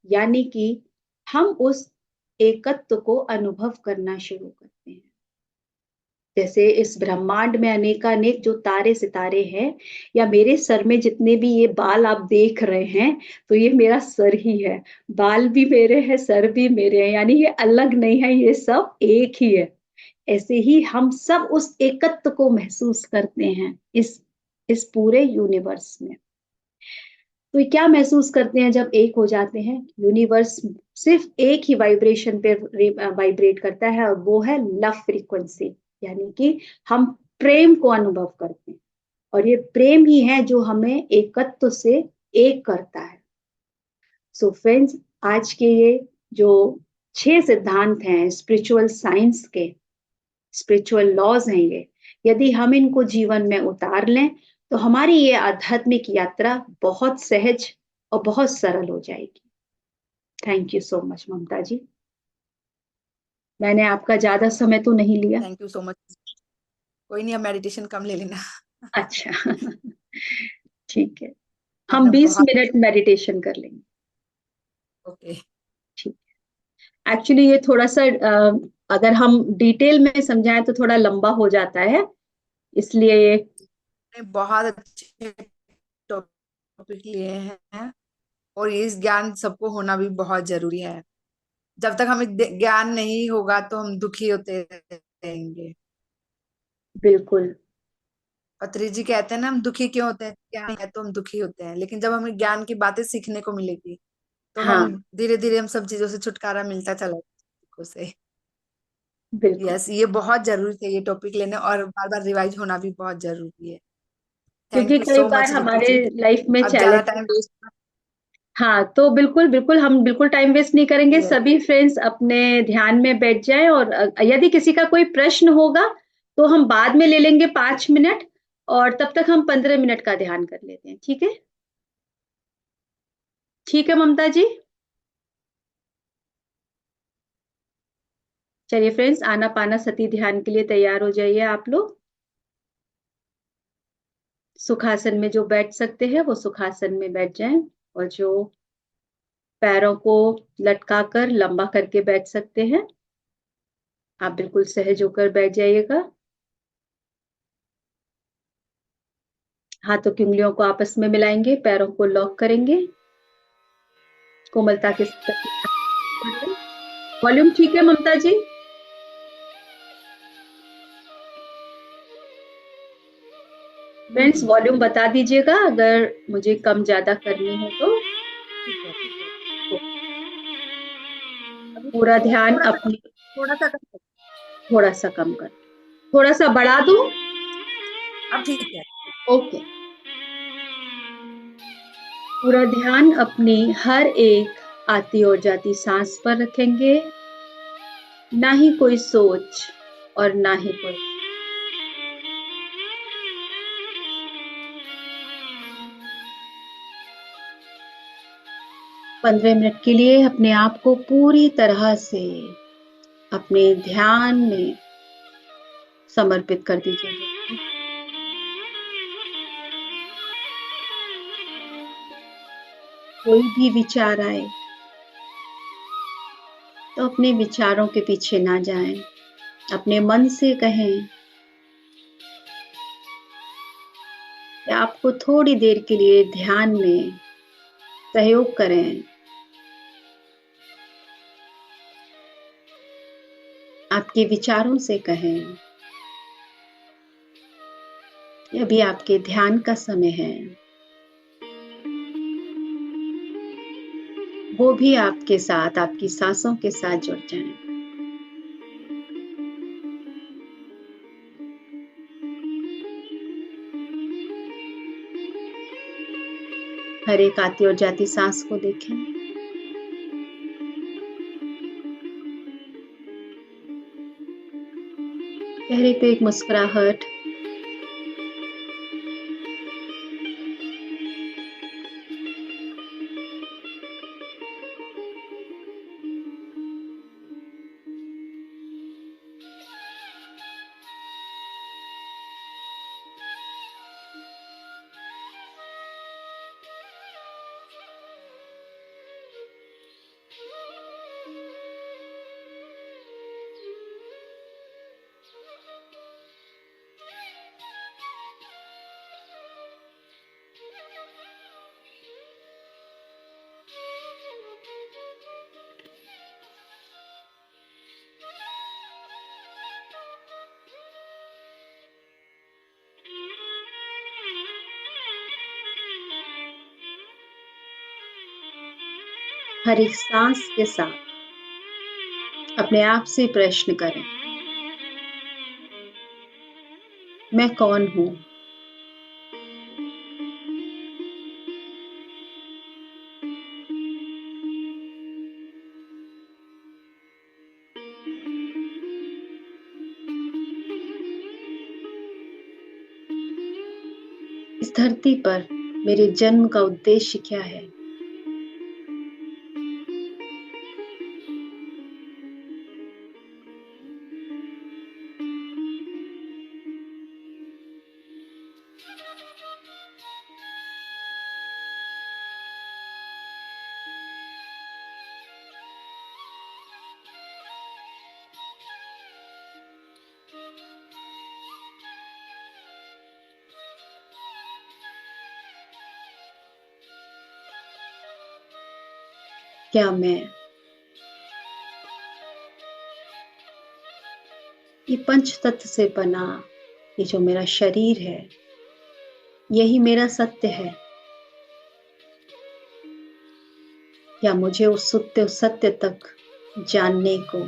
यानी कि हम उस एकत्व को अनुभव करना शुरू करते हैं। जैसे इस ब्रह्मांड में अनेकानेक जो तारे सितारे हैं, या मेरे सर में जितने भी ये बाल आप देख रहे हैं, तो ये मेरा सर ही है। बाल भी मेरे हैं, सर भी मेरे हैं, यानी ये अलग नहीं है, ये सब एक ही है। ऐसे ही हम सब उस एकत्व को महसूस करते हैं इस पूरे यूनिवर्स में। तो ये क्या महसूस करते हैं जब एक हो जाते हैं? यूनिवर्स सिर्फ एक ही वाइब्रेशन पे वाइब्रेट करता है और वो है लव फ्रीक्वेंसी। यानी कि हम प्रेम को अनुभव करते हैं और ये प्रेम ही है जो हमें एकत्व से एक करता है। सो फ्रेंड्स, आज के ये जो 6 सिद्धांत हैं स्पिरिचुअल साइंस के, स्पिरिचुअल लॉज हैं ये, यदि हम इनको जीवन में उतार लें तो हमारी ये आध्यात्मिक यात्रा बहुत सहज और बहुत सरल हो जाएगी। थैंक यू सो मच ममता जी, मैंने आपका ज्यादा समय तो नहीं लिया। Thank you so much. कोई नहीं, अब मेडिटेशन कम ले लेना। अच्छा ठीक है, हम आपने 20 बहुत। मिनट मेडिटेशन कर लेंगे। ओके। ठीक। एक्चुअली ये थोड़ा सा अगर हम डिटेल में समझाएं तो थोड़ा लंबा हो जाता है, इसलिए ये बहुत अच्छे टॉपिक लिए हैं और ये इस ज्ञान सबको होना भी बहुत जरूरी है। जब तक हमें ज्ञान नहीं होगा तो हम दुखी होते रहेंगे। बिल्कुल। पत्री जी कहते हैं ना, हम दुखी क्यों होते हैं? ज्ञान है तो हम दुखी होते हैं, लेकिन जब हमें ज्ञान की बातें सीखने को मिलेगी तो हम हाँ धीरे धीरे हम सब चीजों से छुटकारा मिलता चला जाएगा से। बिल्कुल, यस, ये बहुत जरूरी थे ये टॉपिक लेने, और बार बार रिवाइज होना भी बहुत जरूरी है। क्योंकि थैंक यू कई सो बार मच रितु हमारे जी। लाइफ में अब ज्यादा चैलेंज। Time waste. हाँ, तो बिल्कुल बिल्कुल हम बिल्कुल टाइम वेस्ट नहीं करेंगे। यस। सभी फ्रेंड्स अपने ध्यान में बैठ जाएं और यदि किसी का कोई प्रश्न होगा तो हम बाद में ले लेंगे 5 मिनट, और तब तक हम 15 मिनट का ध्यान कर लेते हैं। ठीक है? ठीक है ममता जी। चलिए फ्रेंड्स, आना पाना सती ध्यान के लिए तैयार हो जाइए आप लोग। सुखासन में जो बैठ सकते हैं वो सुखासन में बैठ जाएं, और जो पैरों को लटकाकर लंबा करके बैठ सकते हैं। आप बिल्कुल सहज होकर बैठ जाइएगा। हाथों की उंगलियों को आपस में मिलाएंगे, पैरों को लॉक करेंगे, कोमलता के साथ। वॉल्यूम ठीक है ममता जी? फ्रेंड्स वॉल्यूम बता दीजिएगा अगर मुझे कम ज्यादा करनी हो तो। पूरा ध्यान अपनी, थोड़ा सा कम कर, थोड़ा सा बढ़ा दूं? अब ठीक है। ओके। पूरा ध्यान अपनी हर एक आती और जाती सांस पर रखेंगे, ना ही कोई सोच और ना ही कोई। 15 मिनट के लिए अपने आप को पूरी तरह से अपने ध्यान में समर्पित कर दीजिए। कोई भी विचार आए तो अपने विचारों के पीछे ना जाएं, अपने मन से कहें कि आपको थोड़ी देर के लिए ध्यान में सहयोग करें। आपके विचारों से कहें कि अभी आपके ध्यान का समय है। वो भी आपके साथ, आपकी सांसों के साथ जुड़ जाएं। हर एक आती और जाती सांस को देखें। चेहरे पे एक मुस्कुराहट, हर एक सांस के साथ अपने आप से प्रश्न करें, मैं कौन हूं? इस धरती पर मेरे जन्म का उद्देश्य क्या है? क्या मैं ये पंच तत्व से बना ये जो मेरा शरीर है, यही मेरा सत्य है? या मुझे उस सत्य तक जानने को,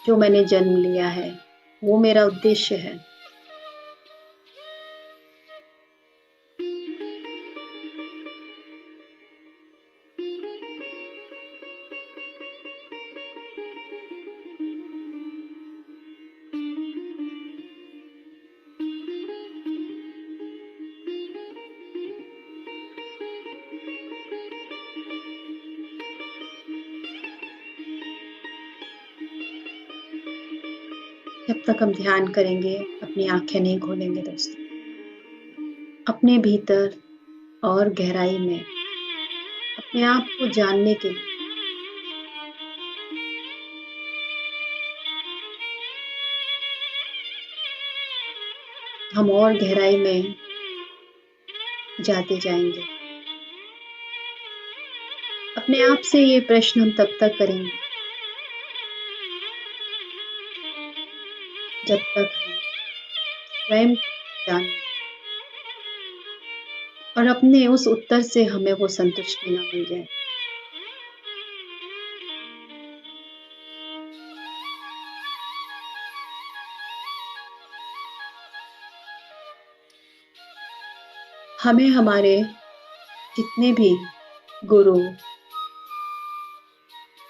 जो मैंने जन्म लिया है, वो मेरा उद्देश्य है? जब तक हम ध्यान करेंगे अपनी आंखें नहीं खोलेंगे दोस्तों। अपने भीतर और गहराई में मैं आपको जानने के लिए हम और गहराई में जाते जाएंगे। अपने आप से ये प्रश्न हम तब तक करेंगे जब तक हम स्वयं को जान लें और अपने उस उत्तर से हमें वो संतुष्टि ना मिल जाए। हमें हमारे जितने भी गुरु,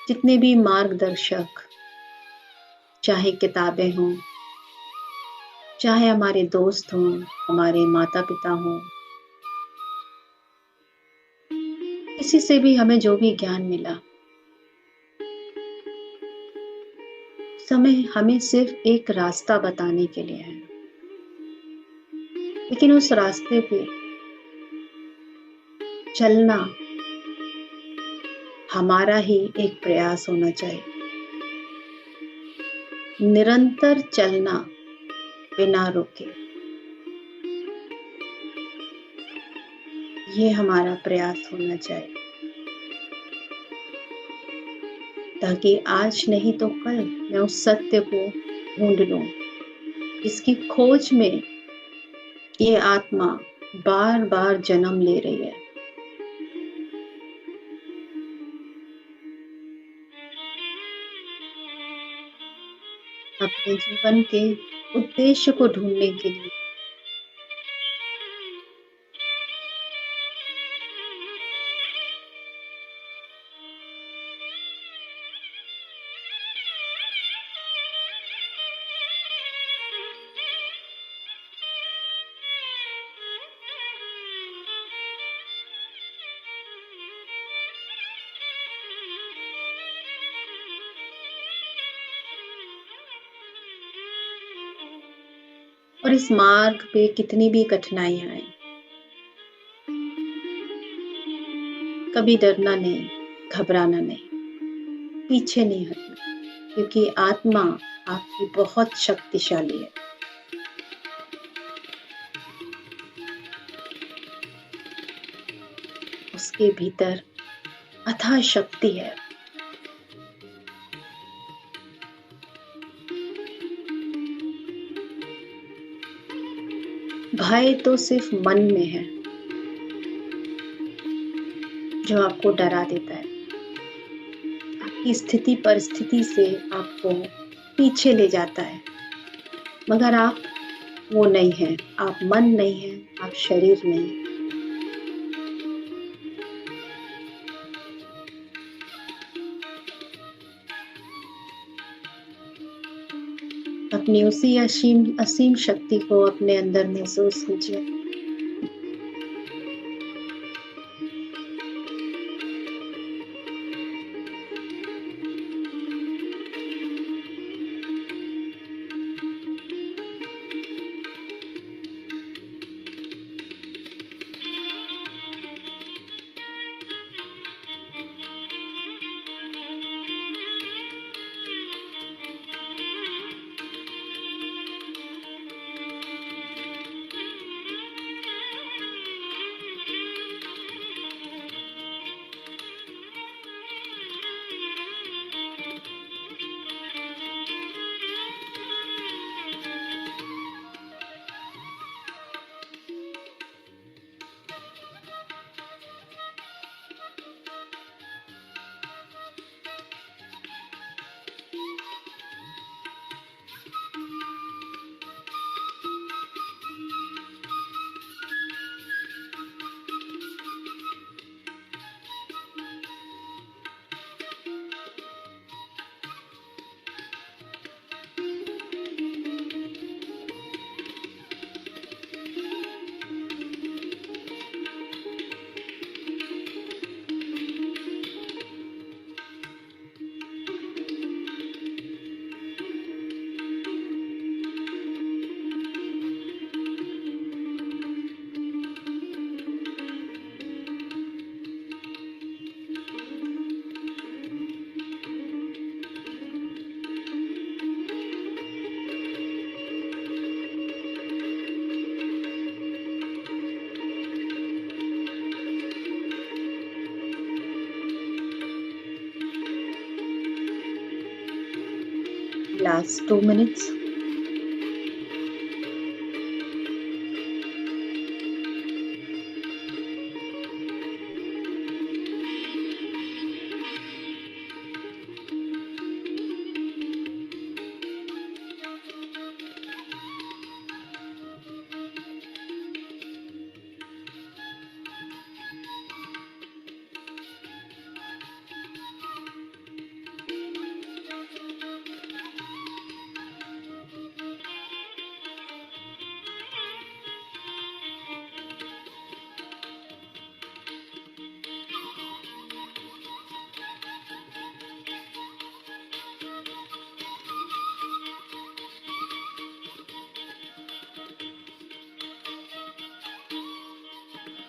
जितने भी मार्गदर्शक, चाहे किताबें हों, चाहे हमारे दोस्त हों, हमारे माता-पिता हों, किसी से भी हमें जो भी ज्ञान मिला, समय हमें सिर्फ एक रास्ता बताने के लिए है। लेकिन उस रास्ते पे चलना हमारा ही एक प्रयास होना चाहिए। निरंतर चलना बिना रुके, ये हमारा प्रयास होना चाहिए, ताकि आज नहीं तो कल मैं उस सत्य को ढूंढ लूं, जिसकी खोज में ये आत्मा बार बार जन्म ले रही है। अपने जीवन के उद्देश्य को ढूंढने के लिए और इस मार्ग पे कितनी भी कठिनाइयां आए, कभी डरना नहीं, घबराना नहीं, पीछे नहीं हटना, क्योंकि आत्मा आपकी बहुत शक्तिशाली है। उसके भीतर अथाह शक्ति है। भय तो सिर्फ मन में है, जो आपको डरा देता है, आपकी स्थिति परिस्थिति से आपको पीछे ले जाता है। मगर आप वो नहीं है, आप मन नहीं है, आप शरीर नहीं है। अपनी उसी असीम असीम शक्ति को अपने अंदर महसूस कीजिए। Last 2 minutes.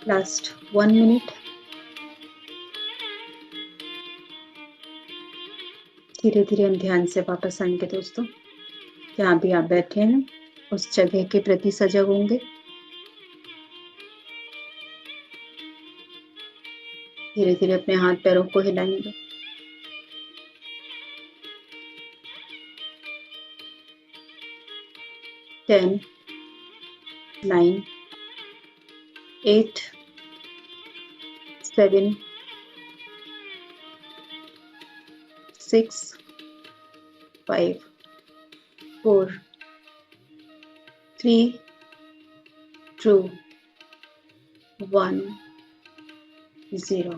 Last 1 minute. धीरे धीरे हम ध्यान से वापस आएंगे दोस्तों। जहाँ भी आप बैठे हैं उस जगह के प्रति सजग होंगे। धीरे धीरे अपने हाथ पैरों को हिलाएंगे। टेन, 9, 8, 7, 6, 5, 4, 3, 2, 1, 0।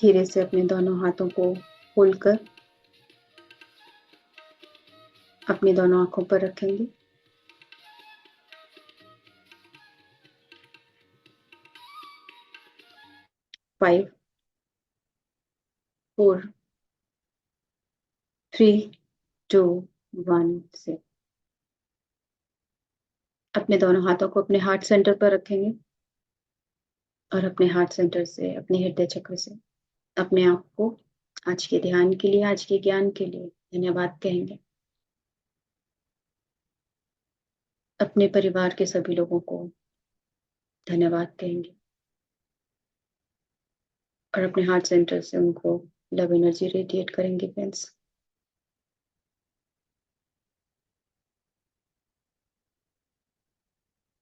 धीरे से अपने दोनों हाथों को खोलकर अपनी दोनों आंखों पर रखेंगे। 5, 4, 3, 2, 1 से अपने दोनों हाथों को अपने हार्ट सेंटर पर रखेंगे और अपने हार्ट सेंटर से, अपने हृदय चक्र से अपने आप को आज के ध्यान के लिए, आज के ज्ञान के लिए धन्यवाद कहेंगे। अपने परिवार के सभी लोगों को धन्यवाद कहेंगे और अपने हार्ट सेंटर से उनको लव एनर्जी रेडिएट करेंगे friends.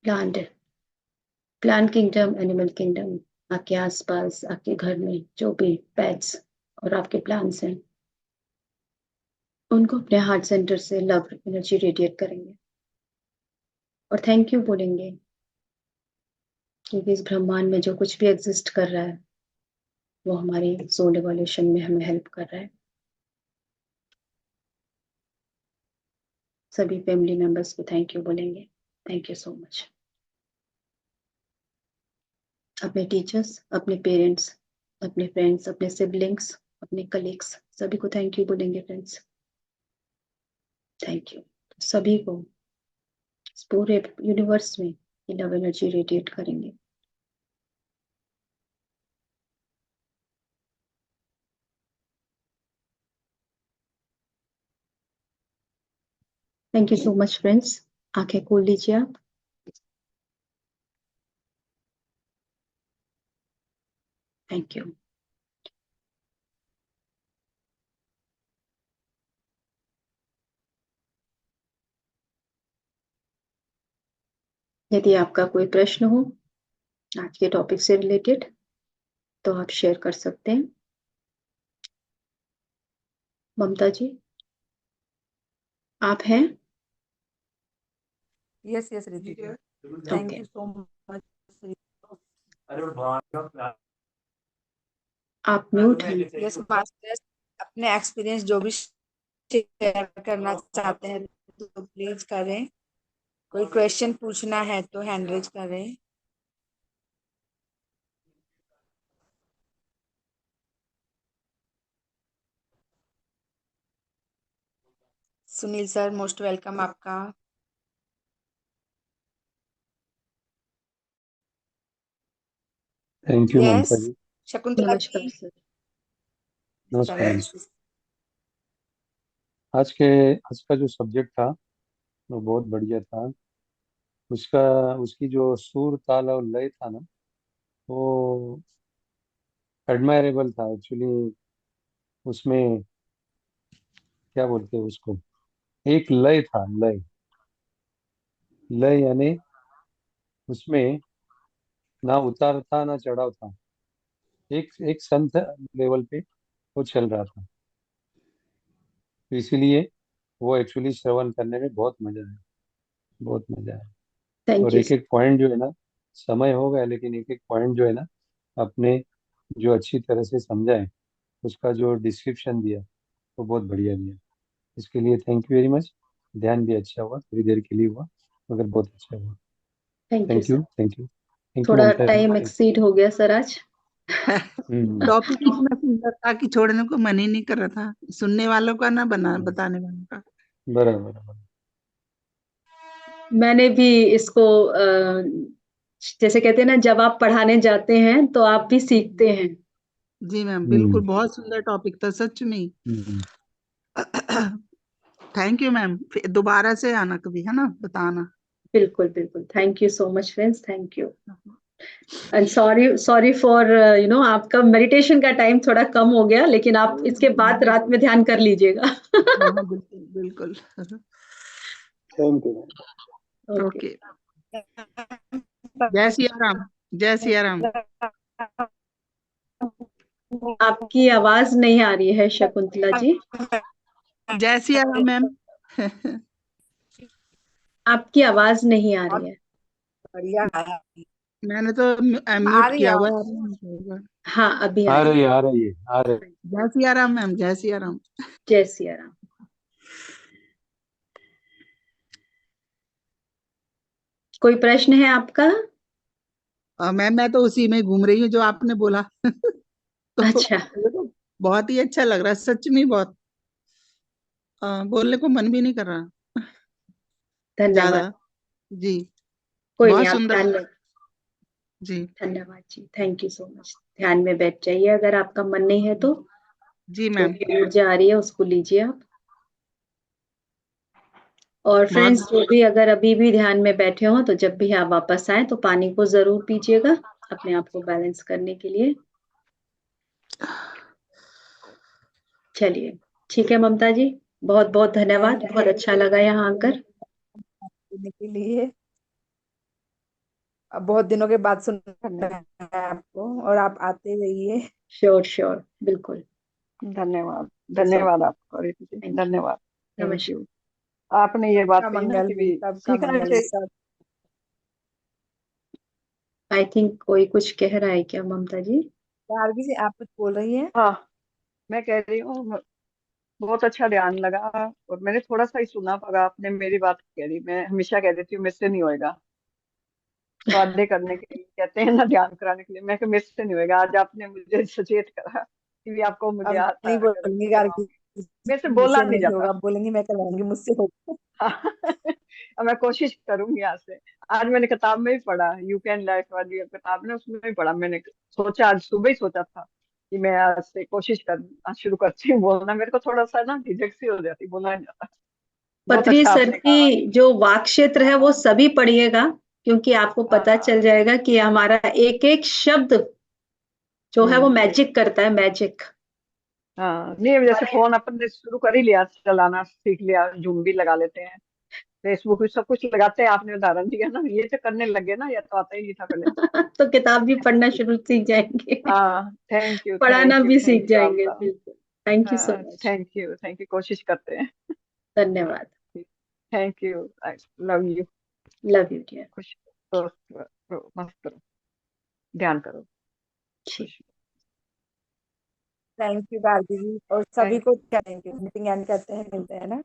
Plant kingdom, animal kingdom, आपके आसपास, आपके घर में जो भी पेट्स और आपके प्लांट्स हैं उनको अपने हार्ट सेंटर से लव एनर्जी रेडिएट करेंगे और थैंक यू बोलेंगे क्योंकि इस ब्रह्मांड में जो कुछ भी एग्जिस्ट कर रहा है वो हमारी सोल एवोल्यूशन में हमें हेल्प कर रहा है। सभी फैमिली मेंबर्स को थैंक यू बोलेंगे। Thank you so much. अपने टीचर्स, अपने पेरेंट्स, अपने फ्रेंड्स, अपने सिबलिंग्स, अपने कलीग्स सभी को थैंक यू बोलेंगे फ्रेंड्स। थैंक यू सभी को। इस पूरे यूनिवर्स में ये लव एनर्जी रेडिएट करेंगे। Thank you so much friends. आंखें खोल लीजिए आप। Thank you. यदि आपका कोई प्रश्न हो आज के टॉपिक से रिलेटेड तो आप शेयर कर सकते हैं। ममता जी आप हैं? Yes yes Riddhi, thank okay, you so much. आप म्यूट हैं। यस मास्टर्स, अपने एक्सपीरियंस जो भी शेयर करना चाहते हैं तो प्लीज करें। कोई क्वेश्चन पूछना है तो हैंड रेज करें। सुनील सर मोस्ट वेलकम आपका। थैंक यू यस ममता जी। शकुंतला नमस्कार जी। सर। नमस्कार। आज का जो सब्जेक्ट था वो बहुत बढ़िया था। उसका उसकी जो सुर ताल और लय था ना वो एडमायरेबल था एक्चुअली। उसमें क्या बोलते हैं उसको, एक लय था, लय। लय यानी उसमें ना उतार था ना चढ़ाव था, एक एक संत लेवल पे वो चल रहा था। तो इसीलिए वो एक्चुअली श्रवण करने में बहुत मजा आया, बहुत मजा आया। थैंक और यू एक एक पॉइंट जो है ना, समय हो गया लेकिन एक एक पॉइंट जो है ना, आपने जो अच्छी तरह से समझा है, उसका जो डिस्क्रिप्शन दिया वो बहुत बढ़िया दिया। इसके लिए थैंक यू वेरी मच। ध्यान भी अच्छा हुआ, थोड़ी देर के लिए हुआ मगर बहुत अच्छा हुआ। Thank you thank you, sir. Thank you, thank you थोड़ा ममता जी, टाइम थैंक एक्सीड हो गया सर आज। यू। टॉपिक इतना सुंदर था कि छोड़ने को मन ही नहीं कर रहा था, सुनने वालों का ना बताने वालों का। बराबर बराबर। मैंने भी इसको जैसे कहते हैं ना, जब आप पढ़ाने जाते हैं तो आप भी सीखते हैं। जी मैम, हम्म बिल्कुल बहुत सुंदर टॉपिक था सच में। हम्म। थैंक यू मैम, फिर दोबारा से आना कभी, है ना, बताना। बिल्कुल बिल्कुल, thank you so much friends, thank you. And sorry sorry for आपका मेडिटेशन का टाइम थोड़ा कम हो गया, लेकिन आप इसके बाद रात में ध्यान कर लीजिएगा। हाँ हाँ, बिल्कुल बिल्कुल। Thank you. ओके। ओके, जय सिया राम, जय सिया राम। आपकी आवाज नहीं आ रही है शकुंतला जी। जय सिया राम मैम। आपकी आवाज नहीं आ रही है। बढ़िया मैंने तो आ म्यूट रही है किया हुआ आवाज। है। हाँ, अभी आ आ रही रही है। है, आ रही है, आ रही है। जय सिया राम मैम, जय सिया राम। जय सिया राम। कोई प्रश्न है आपका? मैम मैं तो उसी में घूम रही हूँ जो आपने बोला। तो अच्छा। मुझे तो बहुत ही अच्छा लग रहा है सच में, बहुत बोलने को मन भी नहीं कर रहा धन्यवाद। ज्यादा। जी, कोई नहीं, बहुत आप सुंदर। ध्यान में। जी धन्यवाद जी, थैंक यू सो मच। ध्यान में बैठ जाइए, अगर आपका मन नहीं है तो। जी जो मैम, भी ऊर्जा आ रही है उसको लीजिए आप। और बहुत। फ्रेंड्स, जो भी अगर अभी भी ध्यान में बैठे हो, तो जब भी आप वापस आए तो पानी को जरूर पीजिएगा, अपने आप को बैलेंस करने के लिए। चलिए, ठीक है ममता जी, बहुत बहुत धन्यवाद, बहुत अच्छा लगा यहाँ आकर। देने के लिए। अब बहुत दिनों के बाद सुन रहे हैं आपको, और आप आते रहिए। श्योर श्योर, बिल्कुल। धन्यवाद, सो धन्यवाद आपका रीतू जी, थैंक धन्यवाद। यू, थैंक नमस्कार। यू। आपने ये बात सबका कही ना मंगल कि हो, भी सबका सीखना मंगल हो चाहिए। सब। आई थिंक कोई कुछ कह रहा है क्या ममता जी? आरबी जी, आप कुछ बोल रही हैं? हाँ, मैं कह रही हूँ, बहुत अच्छा ध्यान लगा। और मैंने थोड़ा सा ही सुना, पर आपने मेरी बात कह दी। मैं हमेशा कह देती हूँ मेरे से नहीं होएगा, स्वाध्याय करने के लिए कहते हैं ना, ध्यान कराने के लिए। मैं मेरे से नहीं होएगा, आज आपने मुझे सचेत करा कि भी आपको मुझे अब आता नहीं है, अगर बोलेंगी करवाऊंगी। आरबी मेरे से जी, बोला मुझसे नहीं नहीं जाता। होगा, बोलेंगी मैं करवाऊंगी, मुझसे होगा। अब मैं कोशिश करूंगी आज से। आज मैंने किताब में भी पढ़ा, यू कैन लाइफ वाली किताब ने, उसमें भी पढ़ा। मैंने सोचा, आज सुबह ही सोचा था कि मैं आज से कोशिश करना शुरू करती हूँ बोलना। मेरे को थोड़ा सा ना झिझक सी हो जाती, बोलना नहीं जाता। बहुत पत्री अच्छा सर आपने कहा। की जो वाक क्षेत्र है वो सभी पढ़िएगा, क्योंकि आपको पता हाँ। चल जाएगा कि हमारा एक एक शब्द जो है वो हम्म। मैजिक करता है, मैजिक। हाँ, नहीं अब जैसे फोन अपन ने शुरू कर ही लिया, चलाना सीख लिया, जूम भी लगा लेते हैं, फेसबुक भी सब कुछ लगाते हैं। आपने उदाहरण दिया ना, ये तो करने लगे ना, ये तो आता ही नहीं था पहले। तो किताब भी पढ़ना शुरू सीख जाएंगे। हाँ, थैंक यू, पढ़ाना थैंक यू, भी सीख थैंक यू जाएंगे, आपका। बिल्कुल। थैंक यू सो हाँ, much. Thank you, thank you, कोशिश करते हैं। धन्यवाद। Thank you, I love you. Love you dear. खुश रहो, मस्त रहो, ध्यान करो, ठीक। खुश। थैंक यू आरबी जी, और सभी थैंक को थैंक यू। मीटिंग एंड करते हैं, मिलते हैं ना।